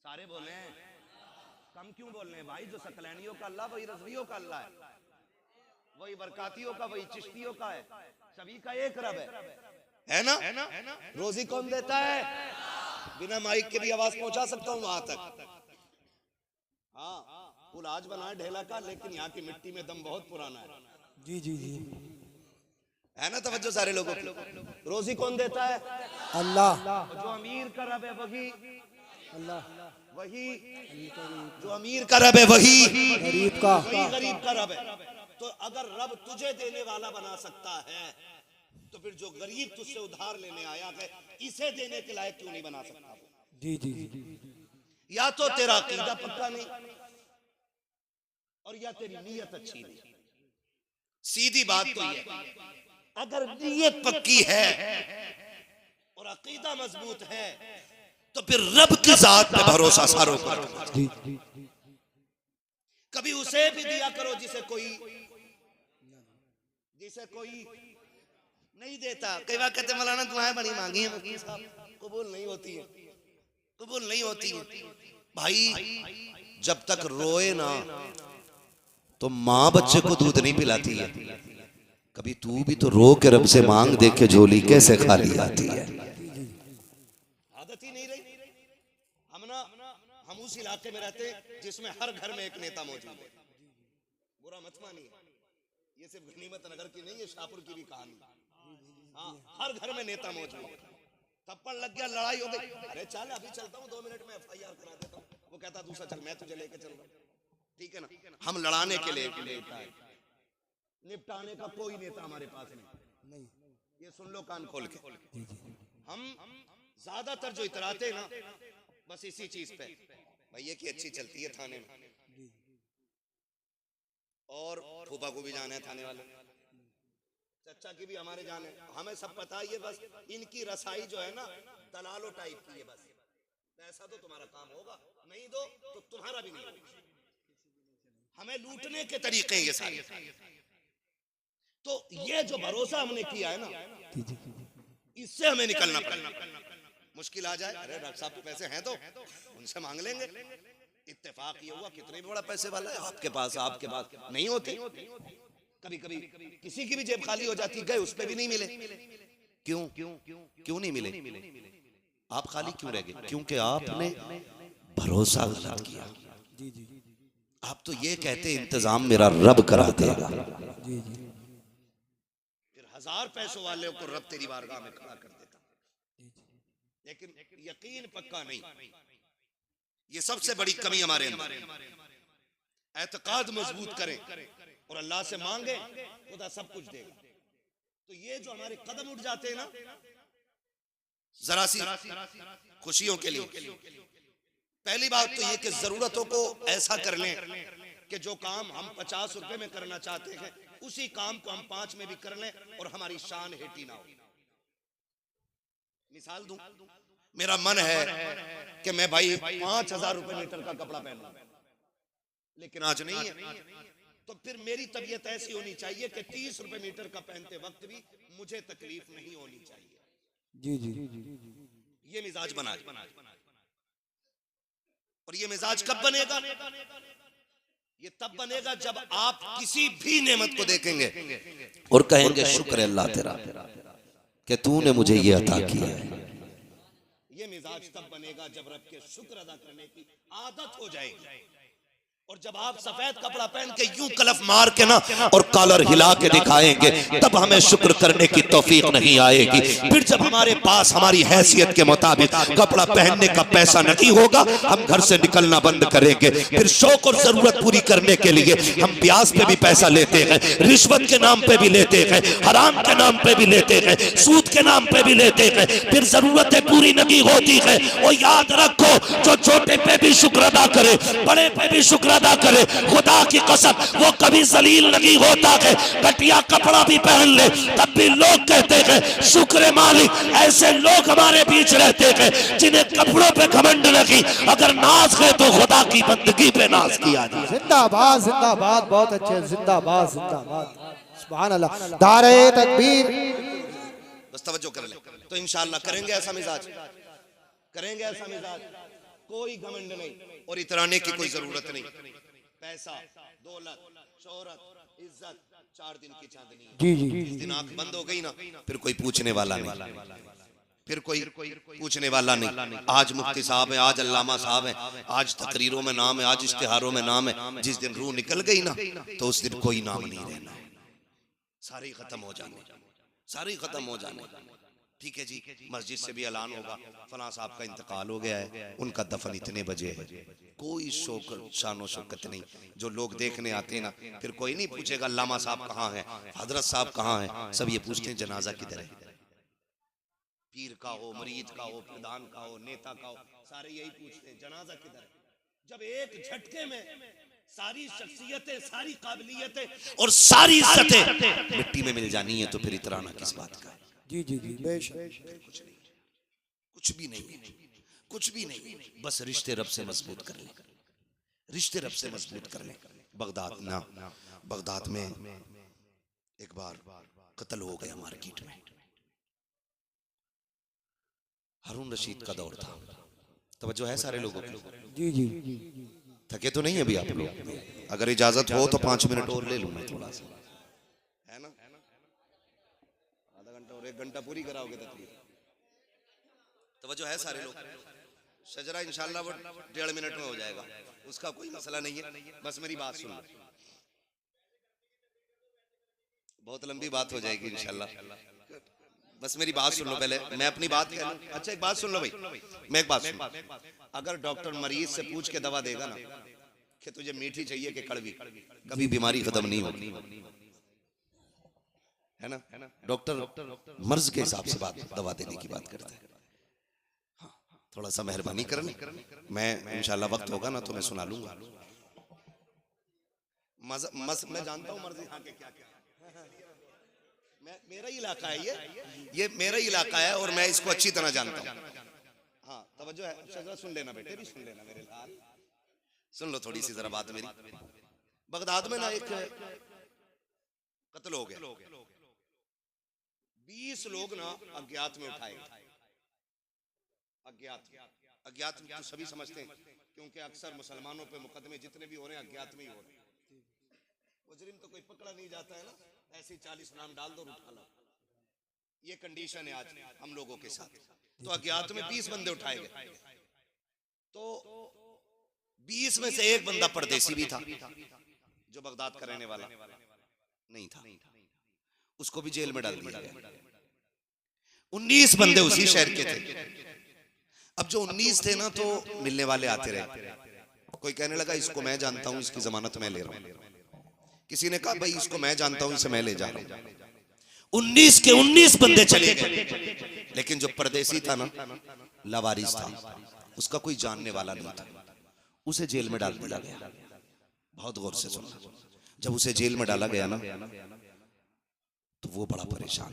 सारे बोले हैं, कम क्यों बोल रहे हैं भाई? जो सकलैनियों का अल्लाह वही रज़वियों का अल्लाह है, वही बरकातियों का, वही चिश्तियों का है, सभी का एक रब है ना? रोजी कौन देता है? बिना माइक के भी आवाज पहुंचा सकता हूं वहां तक। हाँ, पुल आज बना है ढेला का, लेकिन यहाँ की मिट्टी में दम बहुत पुराना है। जी जी जी, है ना तवज्जो सारे लोगों की? रोजी कौन देता है? अल्लाह। जो अमीर का रब है वही अल्लाह। वही जो अमीर का रब है वही गरीब का, वही गरीब का रब है। तो अगर रब तुझे देने वाला बना सकता है तो फिर जो गरीब तुझसे उधार लेने आया है इसे देने के लायक क्यों नहीं बना सकता? जी जी, या तो तेरा अकीदा पक्का नहीं और या तेरी नीयत अच्छी नहीं। सीधी बात तो ये है, अगर नीयत पक्की है और अकीदा मजबूत है तो फिर रब की जात पे भरोसा सारों को रखो। जी जी, कभी उसे भी दिया करो जिसे कोई नहीं देता। कई बार कहते मौलाना दुआएं बड़ी मांगी है वकील साहब, कबूल नहीं होती है, कबूल नहीं होती है। भाई जब तक रोए ना तो माँ बच्चे को दूध नहीं पिलाती है, कभी तू भी तो रो के रब से मांग दे के झोली कैसे खाली आती है। आदत ही नहीं रही। हम उस इलाके में रहते हैं जिसमें हर घर में एक नेता मौजूद है। बुरा मत मानिए, ये सिर्फ गनीमत नगर की नहीं है, शाहपुर की भी कहानी। हाँ, हर घर में नेता मौजूद है। थप्पड़ लग गया, लड़ाई हो गई, अरे चल अभी चलता हूँ 2 मिनट में FIR करा देता हूँ। वो कहता दूसरा चल मैं तुझे लेके चल रहा हूँ, ठीक है ना? हम लड़ाने के लिए नेता है, निपटाने का कोई नेता हमारे पास नहीं। ये सुन लो कान खोल के। हम ज्यादातर जो इतराते हैं ना बस इसी चीज पे, भैया की अच्छी चलती है थाने में, और फूफा को भी जाना है थाने वाले, चचा की भी हमारे जाने, हमें सब पता ही है। बस इनकी रसाई जो है ना दलालो टाइप की है। बस पैसा तो तुम्हारा काम होगा, नहीं दो तो तुम्हारा भी नहीं होगा। हमें लूटने के तरीके हैं ये सारे। तो ये जो भरोसा हमने किया है ना, इससे हमें निकलना पड़ेगा। मुश्किल आ जाए, अरे डॉक्टर साहब के पैसे हैं तो उनसे मांग लेंगे। इत्तेफाक ये हुआ कितने भी बड़ा पैसे वाला है आपके पास नहीं होते। कभी कभी किसी की भी जेब खाली हो जाती, गए उस पे भी नहीं मिले। क्यों नहीं मिले? आप खाली क्यों रह गए? क्योंकि आपने भरोसा गलत किया। आप तो ये कहते इंतजाम मेरा रब करा देगा, फिर 1000 पैसों वाले को रब तेरी बारगाह में खड़ा कर देता। लेकिन यकीन पक्का नहीं, ये सबसे बड़ी कमी हमारे अंदर। एतकाद मजबूत करें और अल्लाह से मांगे, खुदा सब कुछ देगा। तो ये जो हमारे कदम उठ जाते हैं ना जरा सी खुशियों के लिए, पहली बात तो ये कि जरूरतों को ऐसा कर लें कि जो काम हम 50 रुपए में करना चाहते हैं उसी काम को हम 5 में भी कर लें और हमारी शान हेटी ना हो। मिसाल दूं, मेरा मन है कि मैं भाई 5000 रुपए मीटर का कपड़ा पहनूं, लेकिन आज नहीं है। तो फिर मेरी तबीयत ऐसी होनी चाहिए कि 30 रुपए मीटर का पहनते वक्त भी मुझे तकलीफ नहीं होनी चाहिए। ये मिजाज बना। और ये मिजाज कब बनेगा? ये तब बनेगा जब आप किसी भी नेमत को देखेंगे और कहेंगे शुक्र है अल्लाह तेरा कि तूने मुझे ये अता किया है। ये मिजाज तब बनेगा जब रब के शुक्र अदा करने की आदत हो जाएगी। और जब आप सफेद कपड़ा पहन के यूं कलफ मार के ना और कॉलर हिला के दिखाएंगे, तब हमें शुक्र करने की तौफीक नहीं आएगी। फिर जब हमारे पास हमारी हैसियत के मुताबिक कपड़ा पहनने का पैसा नहीं होगा, हम घर से निकलना बंद करेंगे। फिर शौक और जरूरत पूरी करने के लिए हम ब्याज पे भी पैसा लेते हैं, रिश्वत के नाम पे भी लेते हैं, हराम के नाम पे भी लेते हैं, सूद के नाम पे भी लेते हैं। फिर जरूरतें पूरी नहीं होती है। और याद रखो, जो छोटे पे भी शुक्र अदा करे, बड़े पे भी शुक्र अदा करे, खुदा की कसम वो कभी जलील नहीं होता है। घटिया कपड़ा भी पहन ले तब भी लोग कहते हैं शुक्र मालिक। ऐसे लोग हमारे बीच रहते हैं जिन्हें कपड़ों पे घमंड नहीं, अगर नाज है तो खुदा की बंदगी पे नाज किया जाए। जिंदाबाद जिंदाबाद, बहुत अच्छे, जिंदाबाद जिंदाबाद, सुभान अल्लाह, नारे तकबीर। बस तवज्जो कर ले तो इंशाअल्लाह करेंगे ऐसा मिजाज, करेंगे ऐसा मिजाज। कोई घमंड नहीं और इतराने की कोई जरूरत नहीं। पैसा, दौलत, शोहरत, इज्जत 4 दिन की चांदनी है। जी जी, जिस दिन आंख बंद हो गई ना, फिर कोई पूछने वाला नहीं, फिर कोई पूछने वाला नहीं। आज मुफ्ती साहब है, आज अल्लामा साहब है, आज तकरीरों में नाम है, आज इश्तिहारों में नाम है। जिस दिन रूह निकल गई ना, तो उस दिन कोई नाम नहीं रहना, सारे खत्म हो जाने, सारे खत्म हो जाने। ठीक है जी, मस्जिद से भी ऐलान होगा फलां साहब का इंतकाल हो गया है, उनका दफन इतने बजे है। कोई शानो शौकत नहीं। जो लोग देखने आते हैं ना, फिर कोई नहीं पूछेगा अल्लामा साहब कहाँ है, हजरत साहब कहाँ है। सब ये पूछते हैं जनाजा किधर है। पीर का हो, मरीद का हो, प्रधान का हो, नेता का हो, सारे यही पूछते हैं जनाजा किधर है। जब एक झटके में सारी शख्सियतें, सारी काबिलियतें और सारी इज्जतें मिट्टी में मिल जानी है, तो फिर इतराना किस बात का है। जी जी जी, बेशक, कुछ नहीं, कुछ भी नहीं, कुछ भी नहीं। बस रिश्ते रब से मजबूत कर ले, रिश्ते रब से मजबूत कर ले। बगदाद में एक बार कत्ल हो गया मार्केट में। हारून रशीद का दौर था। तवज्जो है सारे लोगों की? जी जी, थके तो नहीं अभी आप लोग? अगर इजाजत हो तो 5 मिनट और ले लूं मैं थोड़ा सा, है ना? आधा घंटा और 1 घंटा पूरी कराओगे तकरीर। तवज्जो है सारे लोग? शजरा इंशाल्लाह वो 1.5 मिनट में हो जाएगा, उसका कोई मसला नहीं है। बस मेरी बात सुन लो, बहुत लंबी बात हो जाएगी इंशाल्लाह। बस मेरी बात सुन लो पहले, मैं अपनी बात कह लूं। अच्छा एक बात सुन लो भाई, मैं एक बात सुन। अगर डॉक्टर मरीज से पूछ के दवा देगा ना कि तुझे मीठी चाहिए कि कड़वी, कभी बीमारी खत्म नहीं होगी, है ना? डॉक्टर मर्ज के हिसाब से दवा देने की बात करता है। हाँ, थोड़ा सा मेहरबानी करना, मैं इंशाल्लाह वक्त होगा ना तो मैं सुना लूंगा। मैं जानता हूँ मर्ज यहाँ के क्या क्या, मेरा इलाका है ये मेरा इलाका है और मैं इसको अच्छी तरह जानता हूँ। हाँ तवज्जो है, शजरा सुन लेना बेटे, भी सुन लेना मेरे लाल, सुन लो थोड़ी सी जरा बात मेरी। बगदाद में ना एक कत्ल हो गया, 20 लोग ना अज्ञात में उठाए। अज्ञात तो सभी समझते हैं, क्योंकि अक्सर मुसलमानों पे मुकदमे जितने भी हो रहे हैं अज्ञात में ही हो रहे हैं। मुजरिम तो कोई पकड़ा नहीं जाता है ना, ऐसे 40 नाम डाल दो और उठा लो। ये कंडीशन है आज हम लोगों के साथ। तो अज्ञात में 20 बंदे उठाए गए, तो 20 में से एक बंदा परदेसी भी था, जो बगदाद का रहने वाला नहीं था, उसको भी जेल में डाल दिया गया। 19 बंदे उसी शहर के थे। अब जो 19 थे ना, तो मिलने वाले आते रहे। कोई कहने लगा इसको मैं जानता हूं, इसकी जमानत मैं ले रहा हूं। किसी ने कहा भाई इसको मैं जानता हूं, इसे मैं ले जा रहा हूं। 19 के 19 बंदे चले गए, लेकिन जो परदेसी था ना, लावारिस था, उसका कोई जानने वाला नहीं था, उसे जेल में डाल दिया गया। बहुत गौर से सुनना, जब उसे जेल में डाला गया ना, तो वो बड़ा परेशान।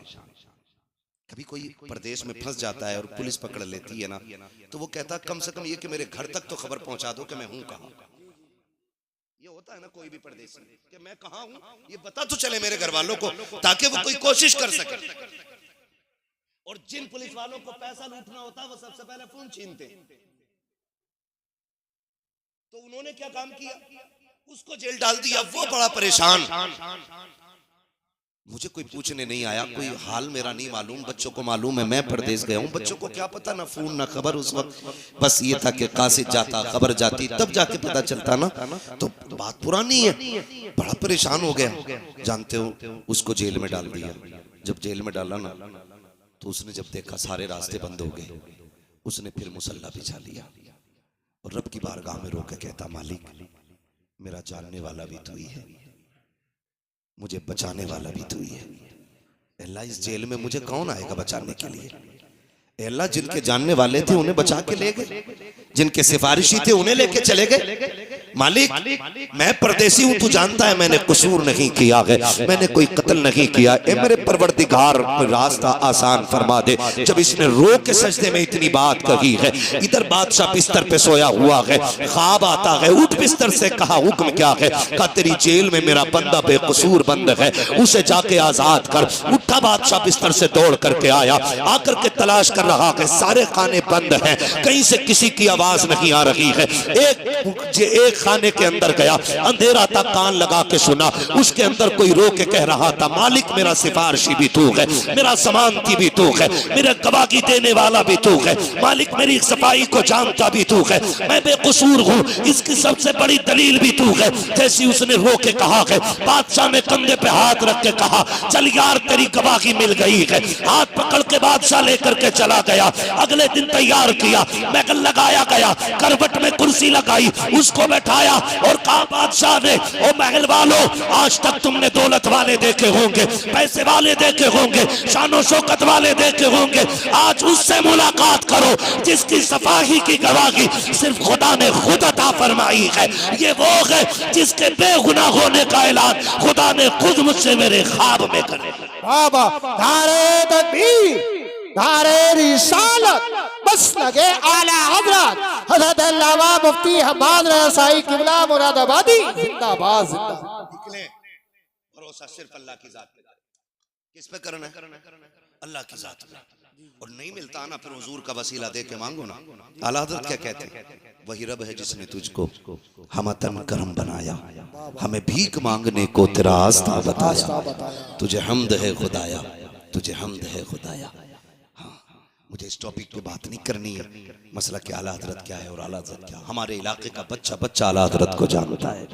कभी कोई परदेश में फंस जाता है और पुलिस पकड़ लेती है ना, तो वो कहता कम से कम ये कि मेरे घर तक तो खबर पहुंचा दो कि मैं हूं कहां। ये होता है ना कोई भी परदेशी कि मैं कहां हूं, ये बता तो चले मेरे घर वालों को, ताकि वो कोई कोशिश कर सके। और जिन पुलिस वालों को पैसा लूटना होता है वो सबसे पहले फोन छीनते। तो उन्होंने क्या काम किया, उसको जेल डाल दिया। वो बड़ा परेशान, मुझे कोई पूछने नहीं आया, कोई हाल मेरा नहीं मालूम, बच्चों को मालूम है मैं परदेश गया हूँ, बच्चों को क्या पता, ना फोन ना खबर उस वक्त। बस ये था कि कासिद जाता, खबर जाती, तब जाके पता चलता ना। तो बात पुरानी है, बड़ा परेशान हो गया। जानते हो उसको जेल में डाल दिया। जब जेल में डाला ना तो उसने जब देखा सारे रास्ते बंद हो गए, उसने फिर मुसल्ला बिछा लिया और रब की बारगाह में रोके कहता, मालिक मेरा जानने वाला भी तू ही है, मुझे बचाने वाला भी तू ही है। अल्लाह इस जेल में मुझे कौन आएगा बचाने के लिए? अल्लाह जिनके जानने वाले थे उन्हें बचा के ले गए, जिनके सिफारिशी थे उन्हें लेके चले गए। मालिक मैं परदेसी हूं, तू जानता है मैंने कसूर नहीं किया है, मैंने कोई कत्ल नहीं किया। ए मेरे परवरदिगार रास्ता आसान फरमा दे। जब इसने रो के सजदे में इतनी बात कही है, इधर बादशाह बिस्तर पे सोया हुआ है, ख्वाब आता है, उठ बिस्तर से, कहा हुक्म क्या है? कहा तेरी जेल में मेरा बंदा बेकसूर बंद है, उसे जाके आजाद कर। उठा बादशाह बिस्तर से दौड़ करके आया, आकर के तलाश कर रहा है, सारे खाने बंद हैं, कहीं से किसी की आवाज नहीं आ रही है। एक खाने के अंदर गया, अंधेरा था, कान लगा के सुना, उसके अंदर कोई रो के कह रहा था, मालिक मेरा सिफारिशी भी तू है, मेरा जमानती भी तू है, मेरा गवाही देने वाला भी तू है, मालिक मेरी सफाई को जानता भी तू है, मैं बेकसूर हूँ, इसकी सबसे बड़ी दलील भी तू है। जैसी उसने रो के कहा है, बादशाह ने कंधे पे हाथ रख के कहा, चल यार तेरी गवाही मिल गई है। हाथ पकड़ के बादशाह लेकर के चला गया। अगले दिन तैयार किया, महल लगाया गया, करवट में कुर्सी लगाई, उसको बैठाया और कहा बादशाह ने, ओ महल वालों, आज तक तुमने दौलत वाले देखे होंगे, पैसे वाले देखे होंगे, शानो शौकत वाले देखे होंगे, आज उससे मुलाकात करो जिसकी सफाई की गवाही सिर्फ खुदा ने खुद अता फरमाई है। ये वो है जिसके बेगुनाह होने का ऐलान खुदा ने खुद मुझसे मेरे ख्वाब में करे। बाबा नारे तकबीर, नारे रिसालत, बस लगे आला हजरत हजरत अल्लामा मुफ्ती हम्माद रसाई किबला मुरादाबादी जिंदाबाद जिंदाबाद। निकले भरोसा सिर्फ अल्लाह की जात पे करें। किस पे करना है? अल्लाह की जात पे। और नहीं मिलता ना फिर हुजूर का वसीला दे के मांगो ना। आला हज़रत क्या कहते हैं? वही रब है जिसने तुझको हमतन करम बनाया, हमें भीख मांगने को तेरा रास्ता बताया, तुझे हम्द है खुदाया, तुझे हम्द है खुदाया। मुझे इस टॉपिक पे बात नहीं करनी है, मसला कि आला हज़रत क्या है और आला हज़रत क्या। हमारे इलाके का बच्चा बच्चा आला हज़रत को जानता है,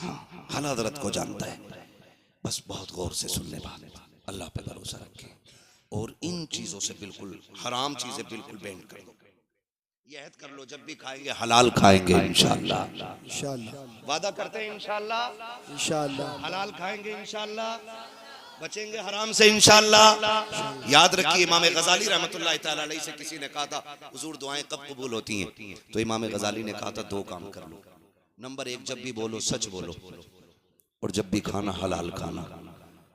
हाँ आला हज़रत को जानता है। बस बहुत गौर से सुन ले बात, अल्लाह पे भरोसा रखे और इन चीजों से बिल्कुल, हराम चीजें बिल्कुल बैंड कर दो। ये ऐद कर लो जब भी खाएंगे हलाल खाएंगे इंशाअल्लाह। इंशाअल्लाह वादा करते हैं इंशाअल्लाह, इंशाअल्लाह हलाल खाएंगे इंशाअल्लाह, बचेंगे हराम से इंशाअल्लाह। याद रखिए इमाम गजाली रहमतुल्लाह तआला अलैहि से किसी ने कहा था हुजूर दुआएं कब कबूल होती हैं, तो इमाम गजाली ने कहा था दो काम कर लो। नंबर एक, जब भी बोलो सच बोलो, और जब भी खाना हलाल खाना।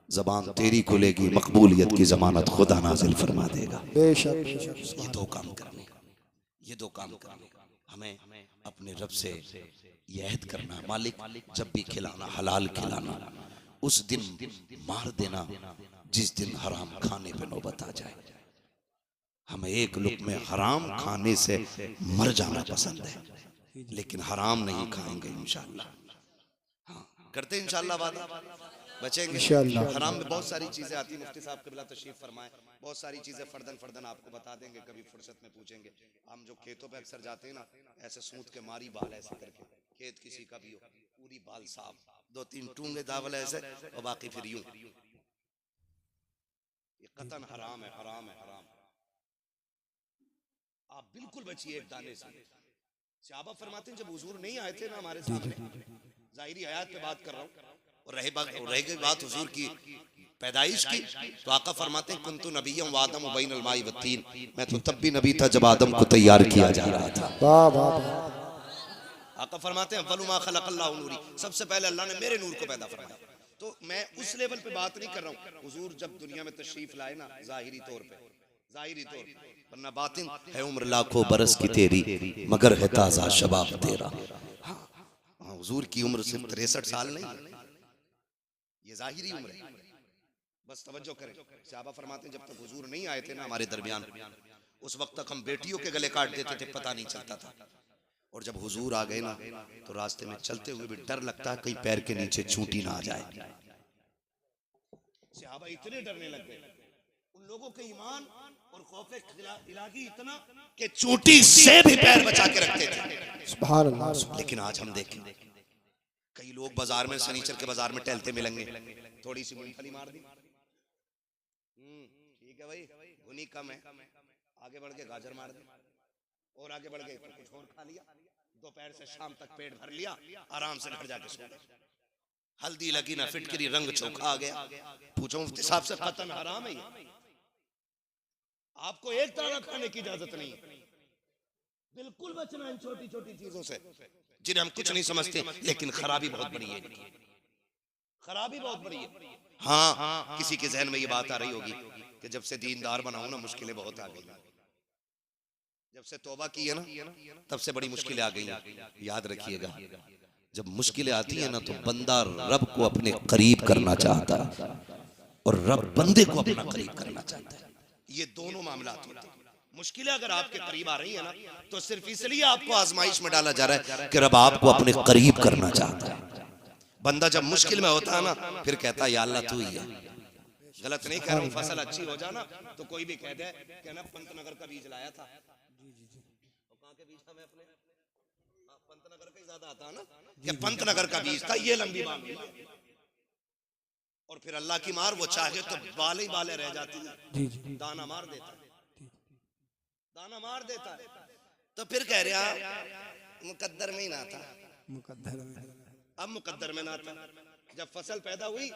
जबान तेरी खुलेगी, मकबूलियत की जमानत खुदा नाजिल फरमा देगा। बेशक ये दो काम करने, ये दो काम करने, हमें अपने रब से ये अहद करना, मालिक जब भी खिलाना हलाल खिलाना, उस दिन मार देना जिस दिन हराम खाने पे नौबत आ जाए। हमें एक लुक़्मे हराम खाने से मर जाना पसंद है, लेकिन हराम नहीं खाएंगे इंशाअल्लाह। हाँ, करते इंशाअल्लाह वादा, बचेंगे इंशाअल्लाह। हराम में बहुत सारी चीजें आती हैं, मुफ्ती साहब क़िबला तशरीफ फरमाए, बहुत सारी चीजें फर्दन फर्दन आपको बता देंगे, कभी फुर्सत में पूछेंगे। हम जो खेतों पे अक्सर जाते हैं ना, ऐसे सूत के मारी बाल ऐसे करके, खेत किसी का भी हो, पूरी बाल साफ, दो तीन टूंगे दावल ऐसे और बाकी फिर यूं। ये कतन हराम है, हराम है, हराम। आप बिल्कुल बचिए एक दाने से। सहाबा फरमाते हैं जब हुजूर नहीं आए थे ना हमारे सामने, जाहिरी हयात पे बात कर रहा हूँ, और रह गई बात हुजूर की पैदाइश की, तो आका फरमाते हैं कुन्तु नबिय्यम व आदम बैनल माई वत्तीन, मैं तो तब भी नबी था जब आदम को तैयार किया जा रहा था। आका फरमाते हैं वलुमा खलक़ल्लाहु नूरी, सबसे पहले अल्लाह ने मेरे नूर को पैदा फरमाया। तो मैं उस लेवल पे बात नहीं कर रहा हूँ, हुजूर जब दुनिया में तशरीफ लाए ना जाहिरी तौर पे, जाहिरी तौर पे, वरना बातिन है उम्र लाखों बरस की तेरी, मगर है ताज़ा शबाब तेरा। हाँ हुजूर की उम्र सिर्फ 63 साल नहीं, ये जाहिरी उम्र है। बस तवज्जो करें, सहाबा फरमाते हैं जब तक हुजूर नहीं आए थे ना हमारे दरमियान, उस वक्त तक हम बेटियों के गले काट देते थे, पता नहीं चलता था। और जब हुजूर आ गए ना तो रास्ते में चलते हुए भी डर लगता है कहीं पैर के नीचे चूंटी ना आ जाए। सहाबा इतने डरने लग गए, उन लोगों के ईमान और खौफ इलाही इतना कि चोटी से भी पैर बचा के रखते थे। सुभान अल्लाह। लेकिन आज हम देखें कई लोग बाजार में, शनीचर के बाजार में टहलते मिलेंगे, थोड़ी सी मूंगफली मार दी, ठीक है भाई, घुनी कम है, आगे बढ़ के गाजर मार दी, और आगे बढ़ के कुछ और खा लिया, दोपहर से शाम तक पेट भर लिया, आराम से घर जाके सो गए। हल्दी लगी ना फिटकरी, रंग चोखा आ गया। पूछो मुफ्ती साहब से, खतन हराम है ये? आपको एक दाना खाने की इजाजत नहीं, बिल्कुल बचना इन छोटी छोटी चीजों से जिन्हें हम कुछ नहीं समझते, लेकिन खराबी बहुत बड़ी है, खराबी बहुत बड़ी है। हाँ, किसी के जहन में ये बात आ रही होगी कि जब से दीनदार बनाऊं ना मुश्किलें बहुत आ गई, जब से तौबा की है ना तब से बड़ी मुश्किलें आ गई। याद रखिएगा, जब मुश्किलें आती है ना तो बंदा रब को अपने करीब करना चाहता है और रब बंदे को अपना करीब करना चाहता है। ये दोनों मामला होते हैं। मुश्किलें अगर आपके करीब आ रही है ना तो सिर्फ इसलिए आपको आजमाइश में डाला जा रहा है कि रब आपको अपने करीब करना चाहता है। बंदा जब मुश्किल में होता है ना फिर कहता है या अल्लाह तू ही है। गलत नहीं कह रहा हूँ, फसल अच्छी हो जाना तो कोई भी कह दे कि ना पंतनगर का बीज लाया था, कहाँ के बीज था, मैं अपने पंतनगर का ही ज्यादा आता है ना कि पंतनगर का बीज था, ये लंबी बात है। और फिर अल्लाह की मार, वो चाहे तो बाले ही बाले रह जाती है, दाना मार देता है, दाना मार देता है। तो फिर कह रहा मुकद्दर में ही ना था, मुकद्दर में, अब मुकद्दर में ना था। जब फसल पैदा हुई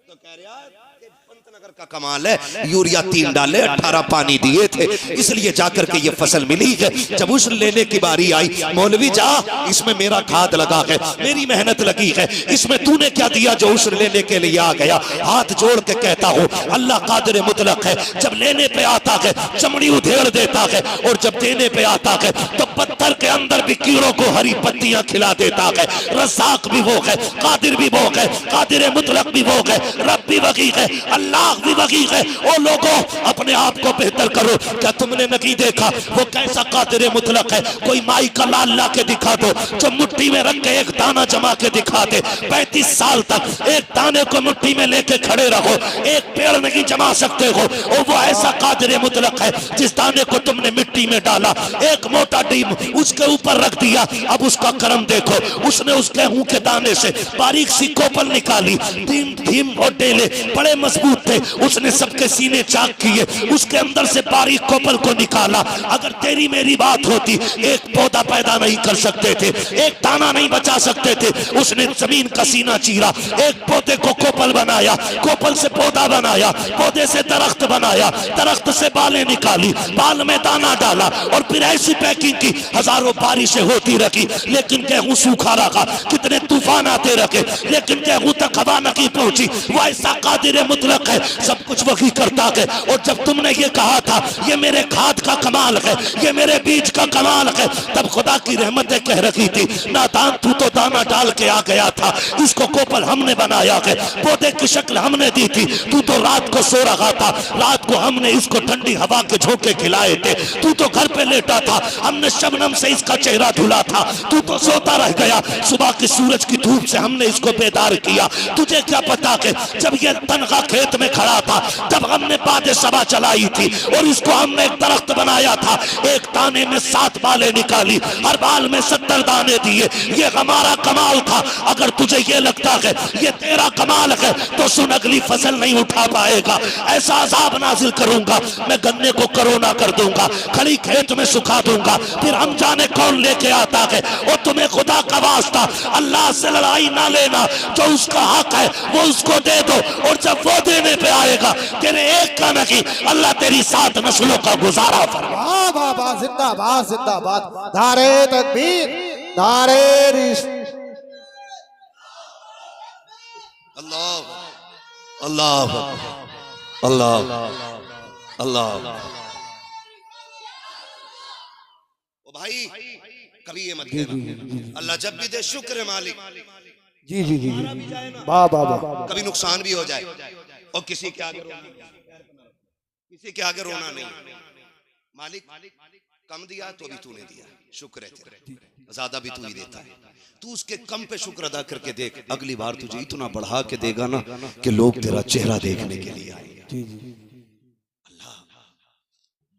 तो कह रहा कि पंतनगर का कमाल है, यूरिया 3 डाले 18 पानी दिए थे, इसलिए जाकर के ये फसल मिली है। जब उस लेने की बारी आई, मौलवी जा इसमें मेरा खाद लगा है, मेरी मेहनत लगी है, इसमें तूने क्या दिया जो उस लेने के लिए आ गया। हाथ जोड़ के कहता हूँ अल्लाह कादिर मुतलक है, जब लेने पे आता है चमड़ी उधेड़ देता है, और जब देने पे आता है तो पत्थर के अंदर भी कीड़ों को हरी पत्तियां खिला देता है। रज़ाक भी वो है, कादिर भी वो है, कादिर मुतलक भी वो है, रब भी वही है, अल्लाह भी वही है। ओ लोगों, अपने आप को बेहतर करो। क्या तुमने नहीं देखा वो कैसा कादिर मुतलक है? कोई माई का लाल ला के दिखा दो जो मुट्ठी में रख के एक दाना जमा के दिखा दे। 35 साल तक एक दाने को मुट्ठी में लेके खड़े रहो, एक पेड़ नहीं जमा सकते हो। और वो ऐसा कादिर मुतलक है जिस दाने को तुमने मिट्टी में डाला, एक मोटा डीम उसके ऊपर रख दिया, अब उसका करम देखो। उसने उस गेहूं के दाने से बारीक सी कोपल निकाली, भीम और डेले बड़े मजबूत थे, उसने सबके सीने चाक किए, उसके अंदर से बारीक कोपल को निकाला। अगर तेरी मेरी बात होती, एक पौधा पैदा नहीं कर सकते थे, एक दाना नहीं बचा सकते थे। उसने जमीन का सीना चीरा, एक पौधे को कोपल बनाया, कोपल से पौधा बनाया, पौधे से दरख्त बनाया, दरख्त से बालें निकाली, बाल में दाना डाला, और फिर ऐसी पैकिंग की, हजारों बारिशें होती रही लेकिन गेहूं सूखा रहा, कितने तूफान आते रखे लेकिन गेहूं तक हवा नहीं पहुंची। वो ऐसा कादिर मुतलक है, सब कुछ वही करता है। और जब तुमने ये कहा था ये मेरे खाद का कमाल है, ये मेरे बीज का कमाल है, तब खुदा की रहमतें कह रही थी नादान तू तो दाना डाल के आ गया था, इसको कोपल हमने बनाया है, पौधे की शक्ल हमने दी थी, तू तो रात को सो रहा था, रात को हमने इसको ठंडी हवा के झोंके खिलाए थे, तू तो घर पे लेटा था, हमने शबनम से इसका चेहरा धुला था, तू तो सोता रह गया, सुबह की सूरज की धूप से हमने इसको बेदार किया। तुझे क्या पता कि जब ये तनखा खेत में खड़ा था तब हमने बादे सबा चलाई थी, और इसको हमने एक दरख्त बनाया था, एक दाने में 7 बालें निकाली, हर बाल में 70 दाने दिए। ये हमारा कमाल था। अगर तुझे ये लगता है ये तेरा कमाल है तो सुन, अगली फसल नहीं उठा पाएगा, ऐसा अजाब नाजिल करूंगा, मैं गन्ने को करोना कर दूंगा, खड़ी खेत में सुखा दूंगा, फिर हम जाने कौन लेके आता है। और तुम्हें खुदा का वास्ता अल्लाह से लड़ाई ना लेना, जो उसका हक है वो उसको दे दो, और जब वो देने पे आएगा तेरे एक का नहीं, अल्लाह तेरी 7 नस्लों का गुजारा फरमाए। वाह वाह वाह, जिंदाबाद जिंदाबाद, नारे तकबीर, नारे अल्लाह अल्लाह अल्लाह अल्लाह। ओ भाई कभी ये मत कहना अल्लाह जब भी दे शुक्र मालिक, जी जी जी, वाह वाह वाह। कभी नुकसान भी हो जाए और किसी के आगे रोना नहीं। मालिक कम दिया तो भी तूने दिया, शुक्र है तेरा। ज्यादा भी तू ही देता है। तू उसके कम पे शुक्र अदा करके देख, अगली बार तुझे इतना बढ़ा के देगा ना कि लोग तेरा चेहरा देखने के लिए आएंगे। अल्लाह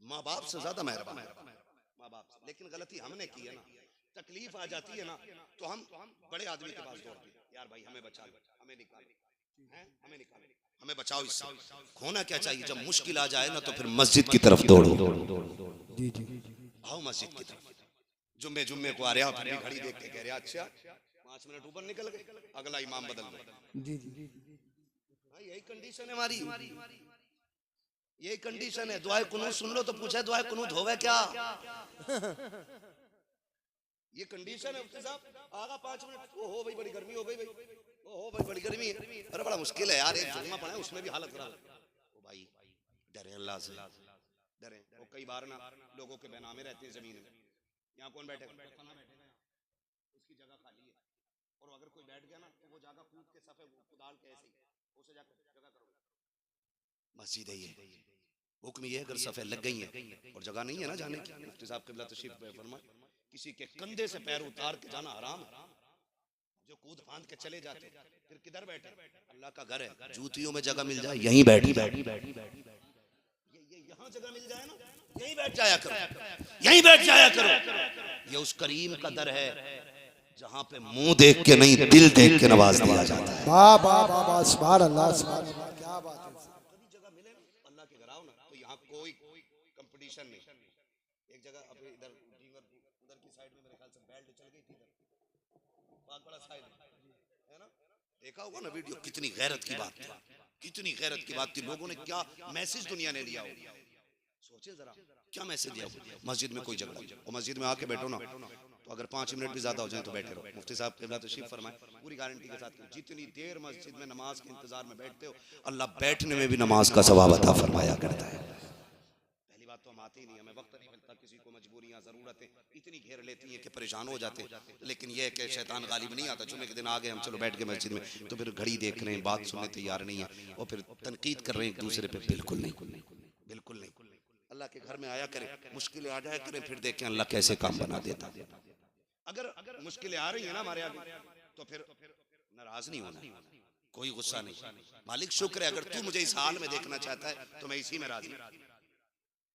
माँ बाप से ज्यादा मेहरबान है, माँ बाप से। लेकिन गलती हमने की है ना, तकलीफ आ जाती है ना तो हम बड़े आदमी के पास दौड़ते हैं, यार भाई हमें बचा लो, हमें निकालो, हमें निकालो, हमें बचाओ इससे। होना क्या चाहिए, जब मुश्किल आ जाए ना तो फिर मस्जिद की तरफ दौड़ो, आओ मस्जिद की तरफ। जुम्मे जुम्मे को आ रहा, फिर भी घड़ी देख के कह रहा अच्छा 5 मिनट ऊपर निकल गए, अगला इमाम बदल गया। यही कंडीशन है हमारी, यही कंडीशन है। दुआए कुनूत सुन लो तो पूछे दुआए कुनूत होवे क्या? ये कंडीशन है। मुफ्ती साहब आगा 5 मिनट, ओ हो भाई बड़ी गर्मी हो गई भाई, ओ हो भाई बड़ी गर्मी है, अरे बड़ा मुश्किल है यार, एक जुम्मा पढ़ा है उसमें भी हालत खराब। ओ भाई डरे अल्लाह से, डरे। वो कई बार ना लोगों के बेनामे रहते हैं जमीन में, यहाँ कौन बैठेगा, उसकी जगह खाली है, और अगर कोई बैठ गया ना तो वो जगह कूद के सफे कुदाल के ऐसे उसे जाकर जगह करो। मस्जिद है ये, हुक्म ये है अगर सफे लग गई है और जगह नहीं है ना जाने की, मुफ्ती साहब क़िबला तशरीफ फरमाए, किसी के कंधे से पैर उतार के जाना हराम है। जो कूद फांद के चले जाते फिर किधर बैठे? अल्लाह का घर है, जूतियों में जगह मिल जाए यहीं बैठ, यहाँ जगह मिल जाए ना यहीं बैठ जाया करो, यहीं बैठ जाया करो। ये उस करीम का दर है जहाँ पे मुंह देख के नहीं दिल देख के नवाज दिया जाता है। वाह वाह वाह वाह, सुभान अल्लाह, सुभान अल्लाह, क्या बात है। कभी जगह मिले ना अल्लाह के घर आओ ना तो यहाँ कोई कंपटीशन नहीं। एक जगह अब इधर उधर की साइड में मेरे ख्याल से बेल्ट चल गई थी, इधर बहुत बड़ा साइड है ना, देखा होगा ना वीडियो, कितनी गैरत की बात थी, कितनी गैरत की बात थी। लोगों ने क्या मैसेज दुनिया ने लिया हो, सोचे जरा क्या मैसेज दिया। मस्जिद में कोई झगड़ा और मस्जिद में आके बैठो ना तो अगर 5 मिनट भी ज्यादा हो जाए तो बैठे रहो। मुफ्ती साहब क़िबला तशरीफ फरमाए, पूरी गारंटी के साथ जितनी देर मस्जिद में नमाज के इंतजार में बैठते हो अल्लाह बैठने में भी नमाज का सवाब अता फरमाया करता है। पहली बात तो हम आते ही नहीं, हमें वक्त नहीं मिलता, किसी को मजबूरियां जरूरतें इतनी घेर लेती हैं कि परेशान हो जाते हैं। लेकिन यह कि शैतान गालिब नहीं आता, जुम्मे के दिन आ गए हम, चलो बैठ गए मस्जिद में, तो फिर घड़ी देख रहे हैं, बात सुनने तैयार नहीं है और फिर तनकीद कर रहे हैं एक दूसरे पे, बिल्कुल नहीं, बिल्कुल नहीं। अल्लाह के घर में आया करें, मुश्किलें आ जाया करें, फिर देखें अल्लाह कैसे काम बना देता। अगर मुश्किलें आ रही है ना हमारे आगे तो फिर नाराज नहीं होना, कोई गुस्सा नहीं। मालिक शुक्र है, अगर तू मुझे इस हाल में देखना चाहता है तो मैं इसी में राजी,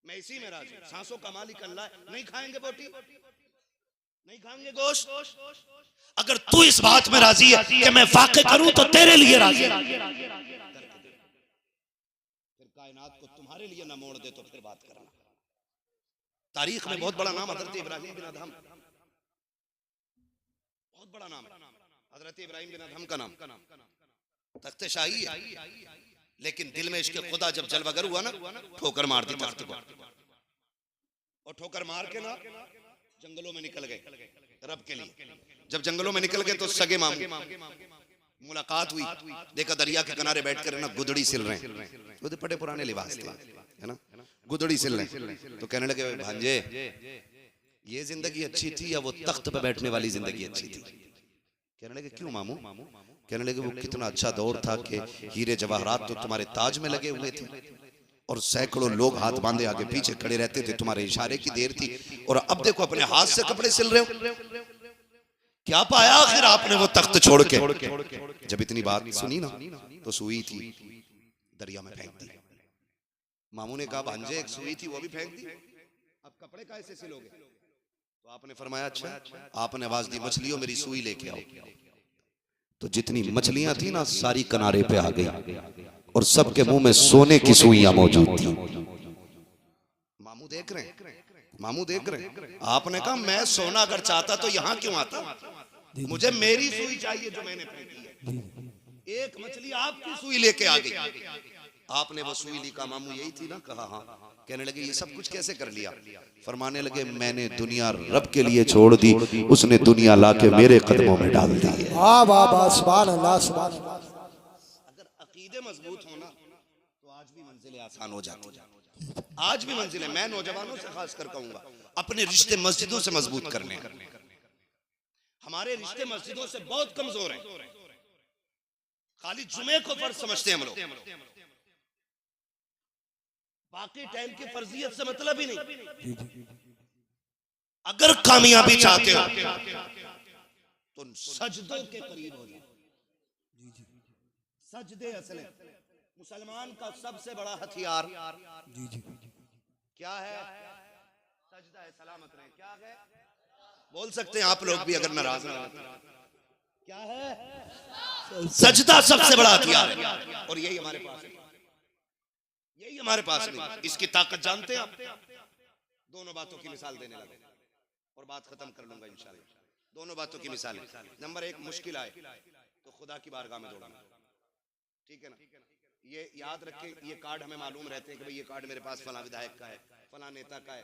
मैं इसी में राजी। सांसों का मालिक अल्लाह है, नहीं खाएंगे बोटी, नहीं खाएंगे गोश्त। अगर तू इस बात में राजी है कि मैं वाक़े करूं तो तेरे लिए राजी, फिर कायनात को तुम्हारे लिए ना मोड़ दे तो फिर बात करना। तारीख में बहुत बड़ा नाम हजरत इब्राहिम बिन अदहम, बहुत बड़ा नाम हजरत इब्राहिम बिन अदहम का नाम, तख्ते शाही है, लेकिन दिल में इसके खुदा जब जलवागर हुआ ना ठोकर मार दी तख्त को, और ठोकर मार के ना जंगलों में निकल गए रब के लिए। जब जंगलों में निकल गए तो सगे मामू मुलाकात हुई, देखा दरिया के किनारे बैठकर ना गुदड़ी सिल रहे हैं, वो तो बड़े पुराने लिबास थे है ना, गुदड़ी सिल रहे हैं। तो कहने लगे भांजे ये जिंदगी अच्छी थी या वो तख्त पे बैठने वाली जिंदगी अच्छी थी? कहने लगे क्यों मामू? कहने लगे वो कितना अच्छा दौर था कि हीरे जवाहरात तो तुम्हारे ताज में लगे हुए थे और सैकड़ों लोग हाथ बांधे आगे पीछे खड़े रहते थे, तुम्हारे इशारे की देर थी, और अब देखो अपने हाथ से कपड़े सिल रहे हो। क्या पाया आखिर आपने वो तख्त छोड़ के? जब इतनी बात सुनी ना तो सुई थी दरिया में फेंक दी। मामू ने कहा भांजे एक सुई थी वो भी फेंक दी, अब कपड़े कैसे सिलोगे? तो आपने फरमाया अच्छा, आपने आवाज दी मछलियों मेरी सुई लेके आओ। तो जितनी मछलियां थी ना सारी किनारे पे आ गई और सबके मुंह में सोने की सुइयां मौजूद थी। मामू देख रहे हैं, मामू देख रहे हैं। आपने कहा मैं सोना अगर चाहता तो यहाँ क्यों आता, मुझे मेरी सुई चाहिए जो मैंने फेंकी है। एक मछली आपकी सुई लेके आ गई, आपने वो सुई ली, का मामू यही थी ना? कहा हाँ। कहने लगे ये सब कुछ कैसे कर लिया? फरमाने लगे मैंने दुनिया रब के लिए छोड़ दी, उसने दुनिया लाके मेरे कदमों में डाल दी है। वाह वाह वाह, सुभान अल्लाह, सुभान अल्लाह। अगर अकीदे मजबूत होना तो आज भी मंजिलें आसान हो जाती, आज भी मंजिलें। मैं नौजवानों से खास कर कहूंगा अपने रिश्ते मस्जिदों से मजबूत करने। हमारे रिश्ते मस्जिदों से बहुत कमजोर हैं, खाली जुमे को फर्ज समझते हैं हम लोग, बाकी टाइम की फर्जियत से मतलब ही नहीं। अगर कामयाबी चाहते हो तो सजदों के करीब हो जाओ। सजदे असल मुसलमान का सबसे बड़ा हथियार क्या है? सजदा है। सलामत रहे। क्या है? बोल सकते हैं आप लोग भी अगर नाराज ना हो। क्या है? सजदा सबसे बड़ा हथियार है और यही हमारे पास है। यही हमारे पास नहीं। इसकी ताकत जानते हैं आप? दोनों बातों की मिसाल देने लगे और बात खत्म कर लूंगा इंशाल्लाह। दोनों बातों की मिसाल है। नंबर एक, मुश्किल आए तो खुदा की बारगाह में दौड़ना। ठीक है ना? ये याद रखें, ये कार्ड हमें मालूम रहते हैं कि भाई ये कार्ड मेरे पास फला विधायक का है, फला नेता का है।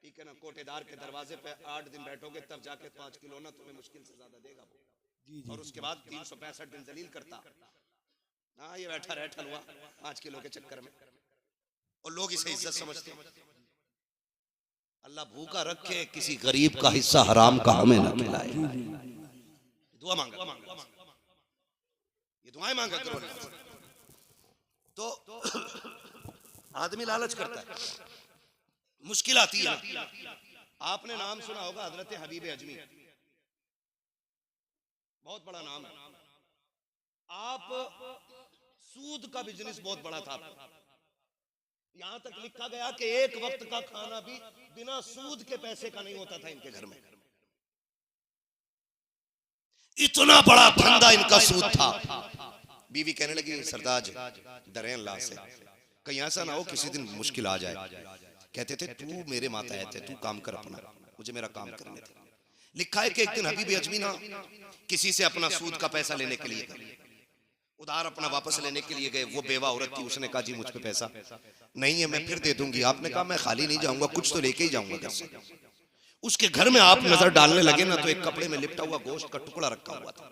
ठीक है ना? कोटेदार के दरवाजे पे 8 दिन बैठोगे तब जाके 5 किलो ना तुम्हें मुश्किल से ज्यादा देगा वो। और उसके बाद 365 दिन जलील करता। हाँ, ये बैठा रहठल हुआ 5 किलो के चक्कर में और लोग इसे इज्जत समझते हैं। अल्लाह भूखा रखे, किसी गरीब का हिस्सा हराम का हमें ना खिलाए। दुआ मांगा, ये दुआएं मांगा करो। तो आदमी लालच करता है, मुश्किल आती है। आपने नाम सुना होगा हजरत हबीब अजमी, बहुत बड़ा नाम है। आप सूद का बिजनेस बहुत बड़ा था। यहां तक लिखा गया कि एक वक्त का खाना भी बिना सूद के पैसे का नहीं होता था इनके घर में। इतना बड़ा धंधा इनका सूद था। बीवी कहने लगी, सरदार डरे अल्लाह से, कहीं ऐसा ना हो किसी दिन मुश्किल आ जाए। कहते थे तू मेरे मातहत है, तू काम कर अपना, मुझे मेरा काम करने दे। लिखा है कि एक दिन हबीब अजमी ना किसी से अपना सूद का पैसा लेने के लिए गए, उधार अपना वापस लेने के लिए गए। वो बेवा औरत थी, उसने कहा जी मुझ पे पैसा नहीं है, मैं फिर दे दूंगी। आपने कहा मैं खाली नहीं जाऊंगा, कुछ तो लेके ही जाऊंगा घर से। उसके घर में आप नजर डालने लगे ना तो एक कपड़े में लिपटा हुआ गोश्त का टुकड़ा रखा हुआ था।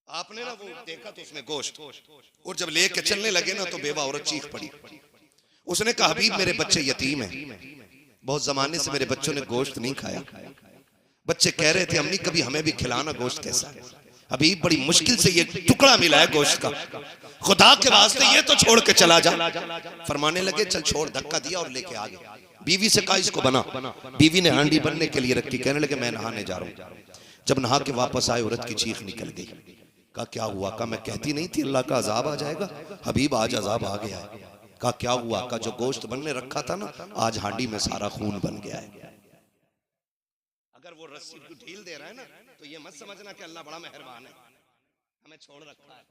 आपने ना वो देखा तो उसमें गोश्त, और जब लेके चलने लगे ना तो बेवा औरत चीख पड़ी। उसने कहा हबीब मेरे बच्चे यतीम हैं, बहुत जमाने से मेरे बच्चों ने गोश्त नहीं खाया। बच्चे कह रहे थे अम्मी कभी हमें भी खिलाना, गोश्त कैसा है। हबीब बड़ी मुश्किल से ये टुकड़ा मिला है गोश्त का, खुदा के वास्ते ये तो छोड़ के चला जा। फरमाने लगे चल छोड़, धक्का दिया और लेके आ गए। बीवी से कहा इसको बना। बीवी ने हांडी बनने के लिए रखी। कहने लगे मैं नहाने जा रहा हूँ। जब नहा के वापस आए औरत की चीख निकल गई। कहा क्या हुआ? कहा मैं कहती नहीं थी अल्लाह का अजाब आ जाएगा। हबीब आज अजाब आ गया है। कहा क्या हुआ? कहा जो गोश्त बनने रखा था ना आज हांडी में सारा खून बन गया है। अगर वो रस्सी को ढील दे रहा है ना तो ये मत समझना कि अल्लाह बड़ा मेहरबान है, हमें छोड़ रखा है,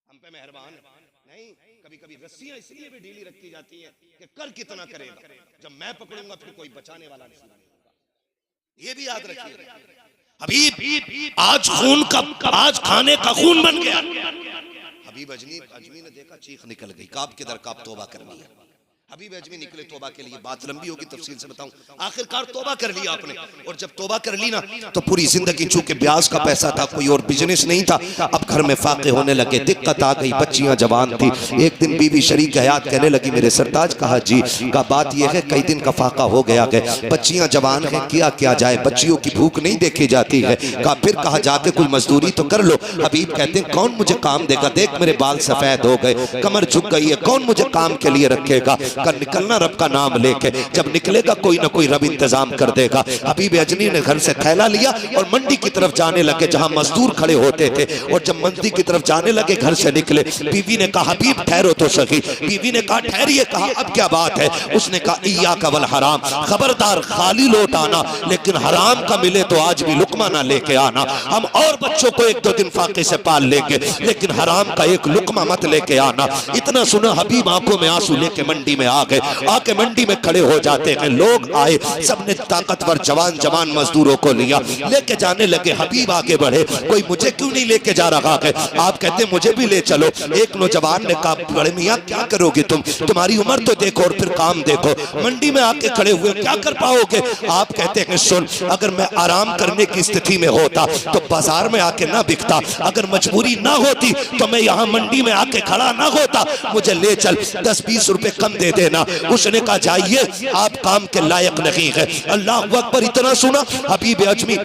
हम पे मेहरबान है। नहीं, कभी कभी रस्सियां इसलिए भी ढीली रखी जाती हैं कि कर कितना करेगा, जब मैं पकड़ूंगा फिर कोई बचाने वाला नहीं होगा। ये भी याद रखिए। हबीब आज खून का, आज खाने का खून बन गया। हबीब अजमी ने देखा, चीख निकल गई। काब के दर काब तौबा करनी है। हबीब अजमी निकले तौबा के लिए। बात लंबी होगी, तफसील से बताऊं। आखिरकार तौबा कर लिया आपने, और जब तौबा कर ली ना तो पूरी जिंदगी, चूंकि ब्याज का पैसा था, कोई और बिजनेस नहीं था, अब घर में फाके होने लगे, दिक्कत आ गई, बच्चियां जवान थी। एक दिन बीवी शरीक हयात कहने लगी मेरे सरताज। कहा जी। का बात यह है कई दिन का फाका हो गया है, बच्चियां जवान है, किया क्या जाए, बच्चियों की भूख नहीं देखी जाती है। कहा फिर कहा जाके कोई मजदूरी तो कर लो। हबीब कहते हैं कौन मुझे काम देगा, देख मेरे बाल सफेद हो गए, कमर झुक गई है, कौन मुझे काम के लिए रखेगा। का निकलना रब का नाम लेके, जब निकलेगा कोई ना कोई रब इंतजाम कर देगा। हबीब अजनी ने घर से थैला लिया और मंडी की तरफ जाने लगे जहां मजदूर खड़े होते थे। और जब मंडी की तरफ जाने लगे घर से निकले। बीवी ने कहा हबीब ठहरो तो सही। बीवी ने कहा ठहरिए। कहा अब क्या बात है? उसने कहा इय्याका वल हराम, खबरदार खाली लौट आना, लेकिन हराम का मिले तो आज भी लुकमा ना लेके आना। हम और बच्चों को 1-2 दिन फाके से पाल लेंगे, लेकिन हराम का एक लुकमा मत लेके आना। इतना सुना हबीब आंखों में आंसू लेके मंडी में आ गए। आके मंडी में खड़े हो जाते हैं। लोग आए, सबने ताकतवर जवान मजदूरों को लिया, लेके जाने लगे। हबीब आगे बढ़े, कोई मुझे क्यों नहीं लेके जा रहा है? आप कहते मुझे भी ले चलो। एक नौजवान ने कहा बड़े मियाँ क्या करोगे तुम, तुम्हारी उम्र तो देखो और फिर काम देखो। मंडी में आके खड़े हुए, क्या कर पाओगे? आप कहते हैं सुन, अगर मैं आराम करने की स्थिति में होता तो बाजार में आके ना बिकता, अगर मजबूरी ना होती तो मैं यहाँ मंडी में आके खड़ा ना होता। मुझे ले चल, 10-20 रुपए कम दे देना। उसने कहा जाइए, आप काम के लायक नहीं है। अल्लाह अकबर। इतना सुना, हबीब अजमी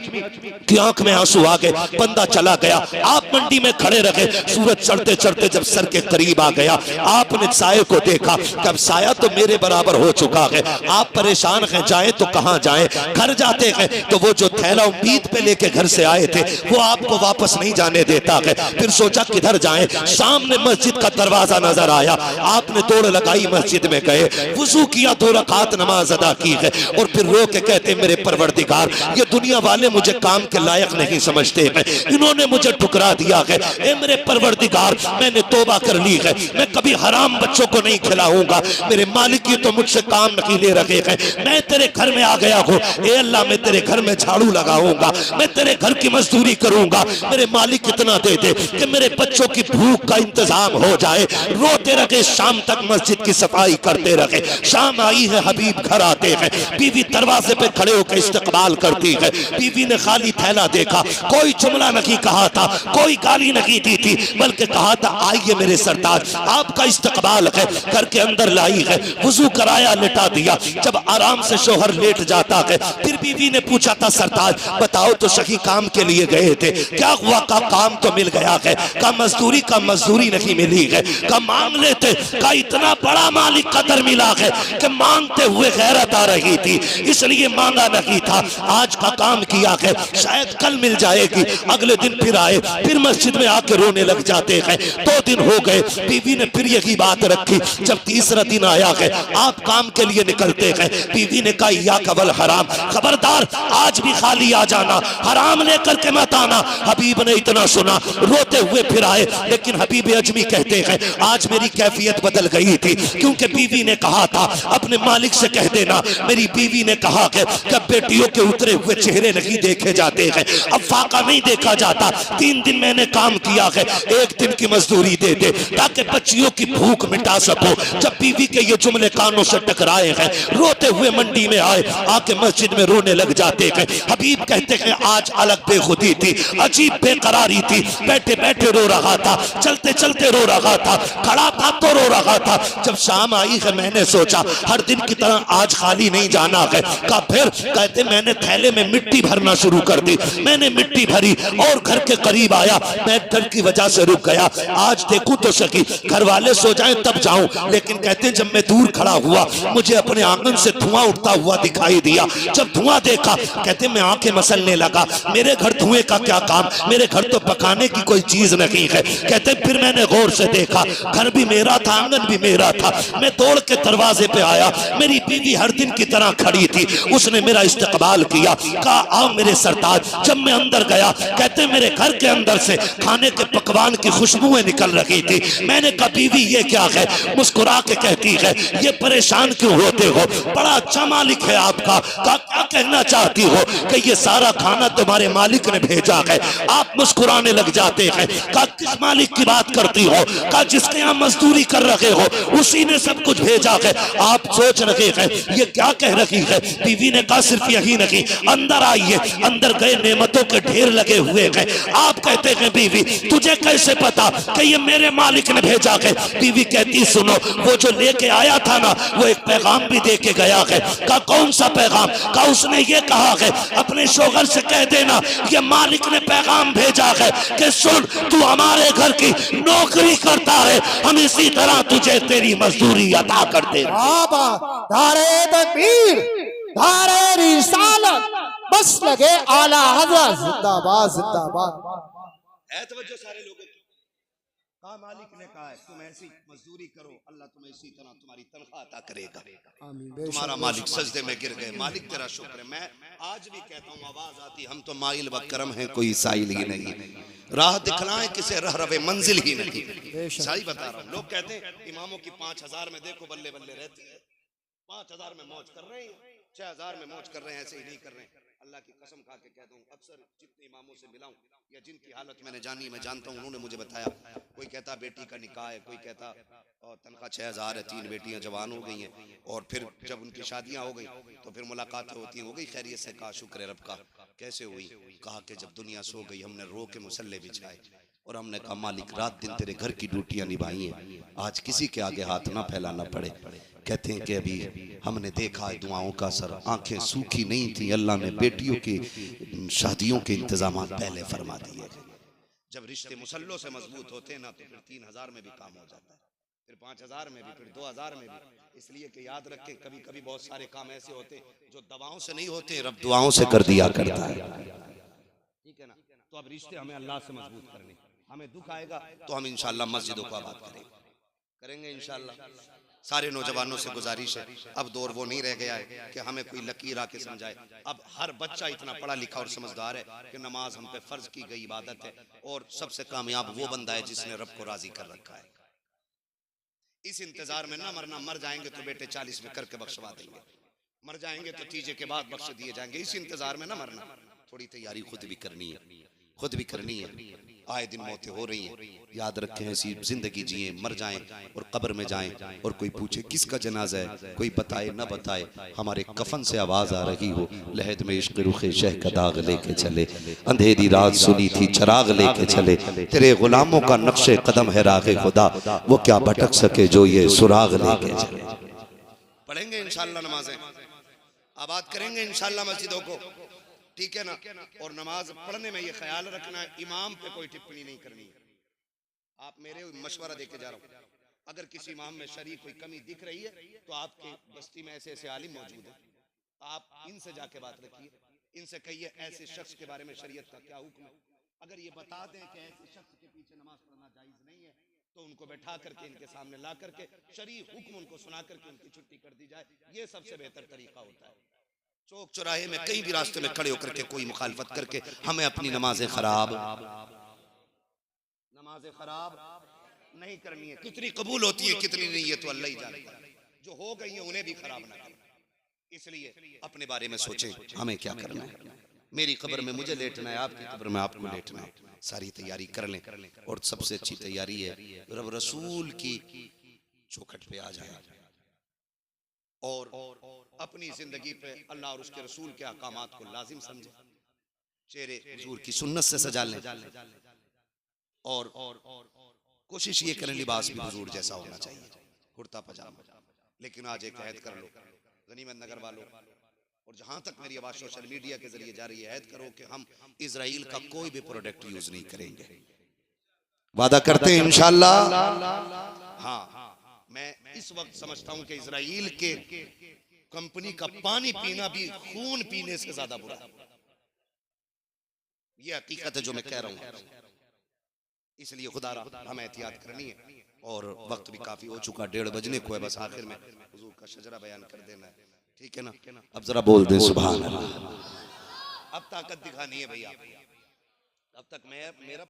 की आंख में आंसू आ गए। बंदा चला गया, आप मंडी में खड़े रहे। सूरज चढ़ते चढ़ते जब सर के करीब आ गया, आपने साये को देखा। कब साया तो मेरे बराबर हो चुका है, आप परेशान हैं, जाए तो कहां जाए। घर जाते हैं तो वो जो थैला उम्मीद पे लेके घर से आए थे वो आपको वापस नहीं जाने देता है। फिर सोचा किधर जाएं। सामने मस्जिद का दरवाजा नजर आया, आपने दौड़ लगाई, मस्जिद में गए, वुजू किया, 2 रकात नमाज अदा की है और फिर रो के कहते मेरे परवरदिगार, ये दुनिया वाले मुझे काम के लायक नहीं समझते हैं, इन्होंने मुझे ठुकरा दिया है। ए मेरे परवरदिगार, मैंने तौबा कर ली है, मैं कभी हराम बच्चों को नहीं खिलाऊंगा। मेरे मालिक ये तो मुझसे काम नहीं ले रहे हैं। मैं तेरे घर में आ गया हूँ, ए अल्लाह मैं तेरे घर में झाड़ू लगाऊंगा, मैं तेरे घर की मजदूरी करूंगा। मेरे मालिक इतना दे दे कि मेरे बच्चों की भूख का इंतजाम हो जाए। रोते रहे, शाम तक मस्जिद की सफाई करते रहे। शाम आई है, हबीब घर आते हैं, बीवी दरवाजे पे खड़े होकर इस्तकबाल करती है। बीवी ने खाली थैला देखा, कोई जुमला नहीं कहा था, कोई गाली नहीं दी थी, बल्कि कहा था आइए मेरे सरताज, आपका इस्तकबाल है। घर के अंदर लाई है, वुजू कराया, लिटा दिया। जब आराम से शोहर लेट जाता है, फिर बीवी ने पूछा था सरताज बताओ तो सही, काम के लिए गए थे, क्या हुआ? का काम तो मिल गया है, का मजदूरी का मजदूरी नहीं मिली है, का मांग लेते, का इतना बड़ा मालिक कदर मिला है कि मांगते हुए गैरत आ रही थी, इसलिए मांगा नहीं था। आज का काम किया है, शायद कल मिल जाएगी। अगले दिन फिर आए, फिर मस्जिद में आके रोने लग जाते हैं। 2 दिन हो गए, बीवी ने फिर यही बात रखी। जब तीसरा दिन आया है, आप काम के लिए निकलते हैं, बीवी ने कहा या कबल हराम, खबरदार आज भी खाली आ जाना, हराम लेकर के मत आना। हबीब ने इतना सुना, रोते हुए फिर आए। लेकिन हबीब अजमी कहते हैं आज मेरी कैफियत बदल गई थी, क्योंकि बीवी ने कहा था अपने मालिक से कह देना, मेरी बीवी ने कहा कि बेटियों के उतरे हुए चेहरे नहीं देखे जाते हैं, अब फाका नहीं देखा जाता। 3 दिन मैंने काम किया है, 1 दिन की मजदूरी दे दे ताकि बच्चियों की भूख मिटा सको। जब बीवी के ये जुमले कानों से टकराए हैं, रोते हुए मंडी में आए, आके मस्जिद में रोने लग जाते हैं। हबीब कहते हैं आज अलग बेखुदी थी, अजीब बेकरारी थी, बैठे बैठे रो रहा था, चलते चलते रो रहा था, खड़ा था तो रो रहा था। जब शाम आई है, मैंने सोचा हर दिन की तरह आज खाली नहीं जाना है। का फिर कहते मैंने थैले में मिट्टी भरना शुरू कर दी, मैंने मिट्टी भरी और घर के करीब आया। मैं डर की वजह से रुक गया, आज देखूं तो सकी, घर वाले सो जाएं तब जाऊं। लेकिन कहते जब मैं दूर खड़ा हुआ, मुझे अपने आंगन से धुआं उठता हुआ दिखाई दिया। जब धुआं देखा, कहते मैं आंखें मसलने लगा, मेरे घर धुएं का क्या काम, मेरे घर तो पकाने की कोई चीज नहीं है। कहते फिर मैंने गौर से देखा, घर भी मेरा था, आंगन भी मेरा था। मैं दौड़ के दरवाजे पे आया, मेरी बीवी हर दिन की तरह खड़ी थी, उसने मेरा इस्तकबाल किया, कहा आओ मेरे सरताज। जब मैं अंदर गया, कहते मेरे घर के अंदर से खाने के पकवान की खुशबुएं निकल रही थी। मैंने कहा बीवी ये क्या है? मुस्कुरा के कहती है ये परेशान क्यों होते हो, बड़ा अच्छा मालिक है आपका। क्या कहना चाहती हो? कि ये सारा खाना तुम्हारे मालिक ने भेजा है। आप मुस्कुराने लग जाते हैं। कहा किस मालिक की बात करती हो? कहा जिसके यहाँ मजदूरी कर रहे हो उसी ने सब कुछ भेजा है। आप सोच रहे हैं ये क्या कह रही है? बीवी ने कहा सिर्फ यही नहीं, अंदर आइए। अंदर गए, नेमतों के ढेर लगे हुए हैं। आप कहते हैं बीवी तुझे कैसे पता कि ये मेरे मालिक ने भेजा है? बीवी कहती सुनो, वो जो लेके आया था ना, वो एक पैगाम भी दे के गया है। कहा कौन सा पैगाम? कहा उसने ये कहा है अपने शोहर से कह देना ये मालिक ने पैगाम भेजा है कि सुन तू हमारे घर की नौकरी करता है, हम इसी तरह तुझे तेरी मजदूरी अदा करते हैं। धारे तकबीर, धारे रिसालत, बस लगे आला हज़रत, जिंदाबाद जिंदाबाद। है तवज्जो सारे लोगों की। कहा मालिक ने कहा है तुम ऐसी मजदूरी करो, अल्लाह तुम्हें इसी तरह तुम्हारी तनख्वाह अता करेगा। तुम्हारा मालिक सजदे में गिर गए, मालिक तेरा शुक्र है। मैं आज भी कहता हूँ आवाज आती हम तो माइल व करम है, कोई साइल ही नहीं, राह दिखलाएं किसे रह रवे मंजिल ही नहीं। सही बता रहा हूँ। लोग कहते हैं इमामों की 5000 में देखो बल्ले बल्ले रहती है, 5000 में मौज कर रहे हैं, 6000 में मौज कर रहे हैं, ऐसे ही नहीं कर रहे हैं। अल्लाह की कसम खा के कह दूं, अक्सर जितने इमामों से मिला हूं या जिनकी हालत मैंने जानी, मैं जानता हूं, उन्होंने मुझे बताया, कोई कहता बेटी का निकाह है, कोई कहता तनख्वाह 6000 है, 3 बेटियां जवान हो गई हैं, और फिर जब उनकी शादियां हो गई तो फिर मुलाकातें होती हैं, हो गई खैरियत से? कहा शुक्र है रब का। कैसे हुई? कहा कि जब दुनिया सो गई हमने रो के मुसल्ले बिछाए और हमने कहा मालिक रात दिन तेरे घर की ड्यूटियां निभाई हैं, आज किसी के आगे हाथ ना फैलाना पड़े। कहते हैं कि अभी हमने देखा है दुआओं का असर, आंखें सूखी नहीं थी, अल्लाह ने बेटियों की शादियों के इंतजाम पहले फरमा दिए। जब रिश्ते मुसल्लों से मजबूत होते हैं ना तो फिर 3000 में भी काम हो जाता है, फिर 5000 में भी, फिर 2000 में भी। इसलिए कि याद रखें कभी कभी बहुत सारे काम ऐसे होते हैं जो दवाओं से नहीं होते, रब दुआओं से कर दिया करता है। ठीक है ना। तो अब रिश्ते हमें अल्लाह से मजबूत करने, हमें दुख आएगा तो हम इंशाल्लाह मस्जिदों को आबाद करेंगे इंशाल्लाह। सारे नौजवानों से गुजारिश है, अब दौर वो नहीं रह गया है कि हमें कोई लकीर आके समझाए। अब हर बच्चा इतना पढ़ा लिखा और समझदार है कि नमाज हम पे फर्ज की गई इबादत है, और सबसे कामयाब वो बंदा है जिसने रब को राजी कर रखा है। इस इंतजार में ना मरना, मर जाएंगे तो बेटे 40 में करके बख्शवा देंगे, मर जाएंगे तो तीजे के बाद बख्श दिए जाएंगे। इस इंतजार में ना मरना, थोड़ी तैयारी खुद भी करनी है, खुद भी करनी है। आए दिन मौतें हो रही हैं, याद रखें ऐसी जिंदगी जिए, मर जाएं और कब्र में जाएं और कोई पूछे किसका जनाजा है, कोई बताए ना बताए, हमारे कफन से आवाज आ रही हो, लहद में इश्क रुखे शह का दाग लेके चले, अंधेरी रात सुनी थी चराग लेके चले, तेरे गुलामों का नक्शे कदम है रागे खुदा, वो क्या भटक सके जो ये सुराग लेके चले। पढ़ेंगे इंशाल्लाह नमाजें, आबाद करेंगे इंशाल्लाह मस्जिदों को, ठीक है ना। और नमाज पढ़ने में ये ख्याल रखना है इमाम पे कोई टिप्पणी नहीं करनी है। आप मेरे मशवरा देके जा रहा हूँ, अगर किसी इमाम में शरीक कोई कमी दिख रही है तो आपके बस्ती में ऐसे ऐसे आलिम मौजूद है, आप इनसे जाके बात रखिए, इनसे कहिए ऐसे शख्स के बारे में शरीयत का क्या हुक्म है। अगर ये बता दें कि ऐसे शख्स के पीछे नमाज पढ़ना जायज नहीं है तो उनको बैठा करके इनके सामने ला करके शरीय हुक्म उनको सुना करके उनकी छुट्टी कर दी जाए, ये सबसे बेहतर तरीका होता है। चौक चौराहे में कहीं भी रास्ते में खड़े होकर के कोई मुखालफत करके हमें अपनी नमाजें खराब नहीं करनी है। कितनी कबूल होती है कितनी नहीं है तो अल्लाह ही जानता है, जो हो गई है उन्हें भी खराब ना करें। इसलिए अपने बारे में सोचें हमें क्या करना है। मेरी कब्र में मुझे लेटना है, आपकी कब्र में आपको लेटना है, सारी तैयारी कर लें। और सबसे अच्छी तैयारी है रब रसूल की चौखट पे आ जाए और अपनी जिंदगी पे अल्लाह और उसके रसूल के अहकामात को लाजिम समझे, चेहरे हुजूर की सुन्नत से सजा लें और कोशिश ये करें लिबास भी हुजूर जैसा होना चाहिए, कुर्ता पजामा। लेकिन आज एक ऐद कर लो गनीमत नगर वालों, और जहां तक मेरी आवाज सोशल मीडिया के जरिए जा रही है, ऐद करो कि हम इजराइल का कोई भी प्रोडक्ट यूज नहीं करेंगे। वादा करते हैं इंशाअल्लाह। हाँ, मैं इस वक्त समझता हूं कि इजराइल के कंपनी का पानी पीना भी खून पीने से ज्यादा बुरा है। ये हकीकत है जो मैं कह रहा हूं। इसलिए खुदा हमें एहतियात करनी है और वक्त भी काफी हो चुका, 1:30 बजने को है। बस आखिर में हुजूर का शजरा बयान कर देना है, ठीक है ना। अब जरा बोल दे सुभान अल्लाह। अब ताकत दिखानी है भैया, अब तक मैं मेरा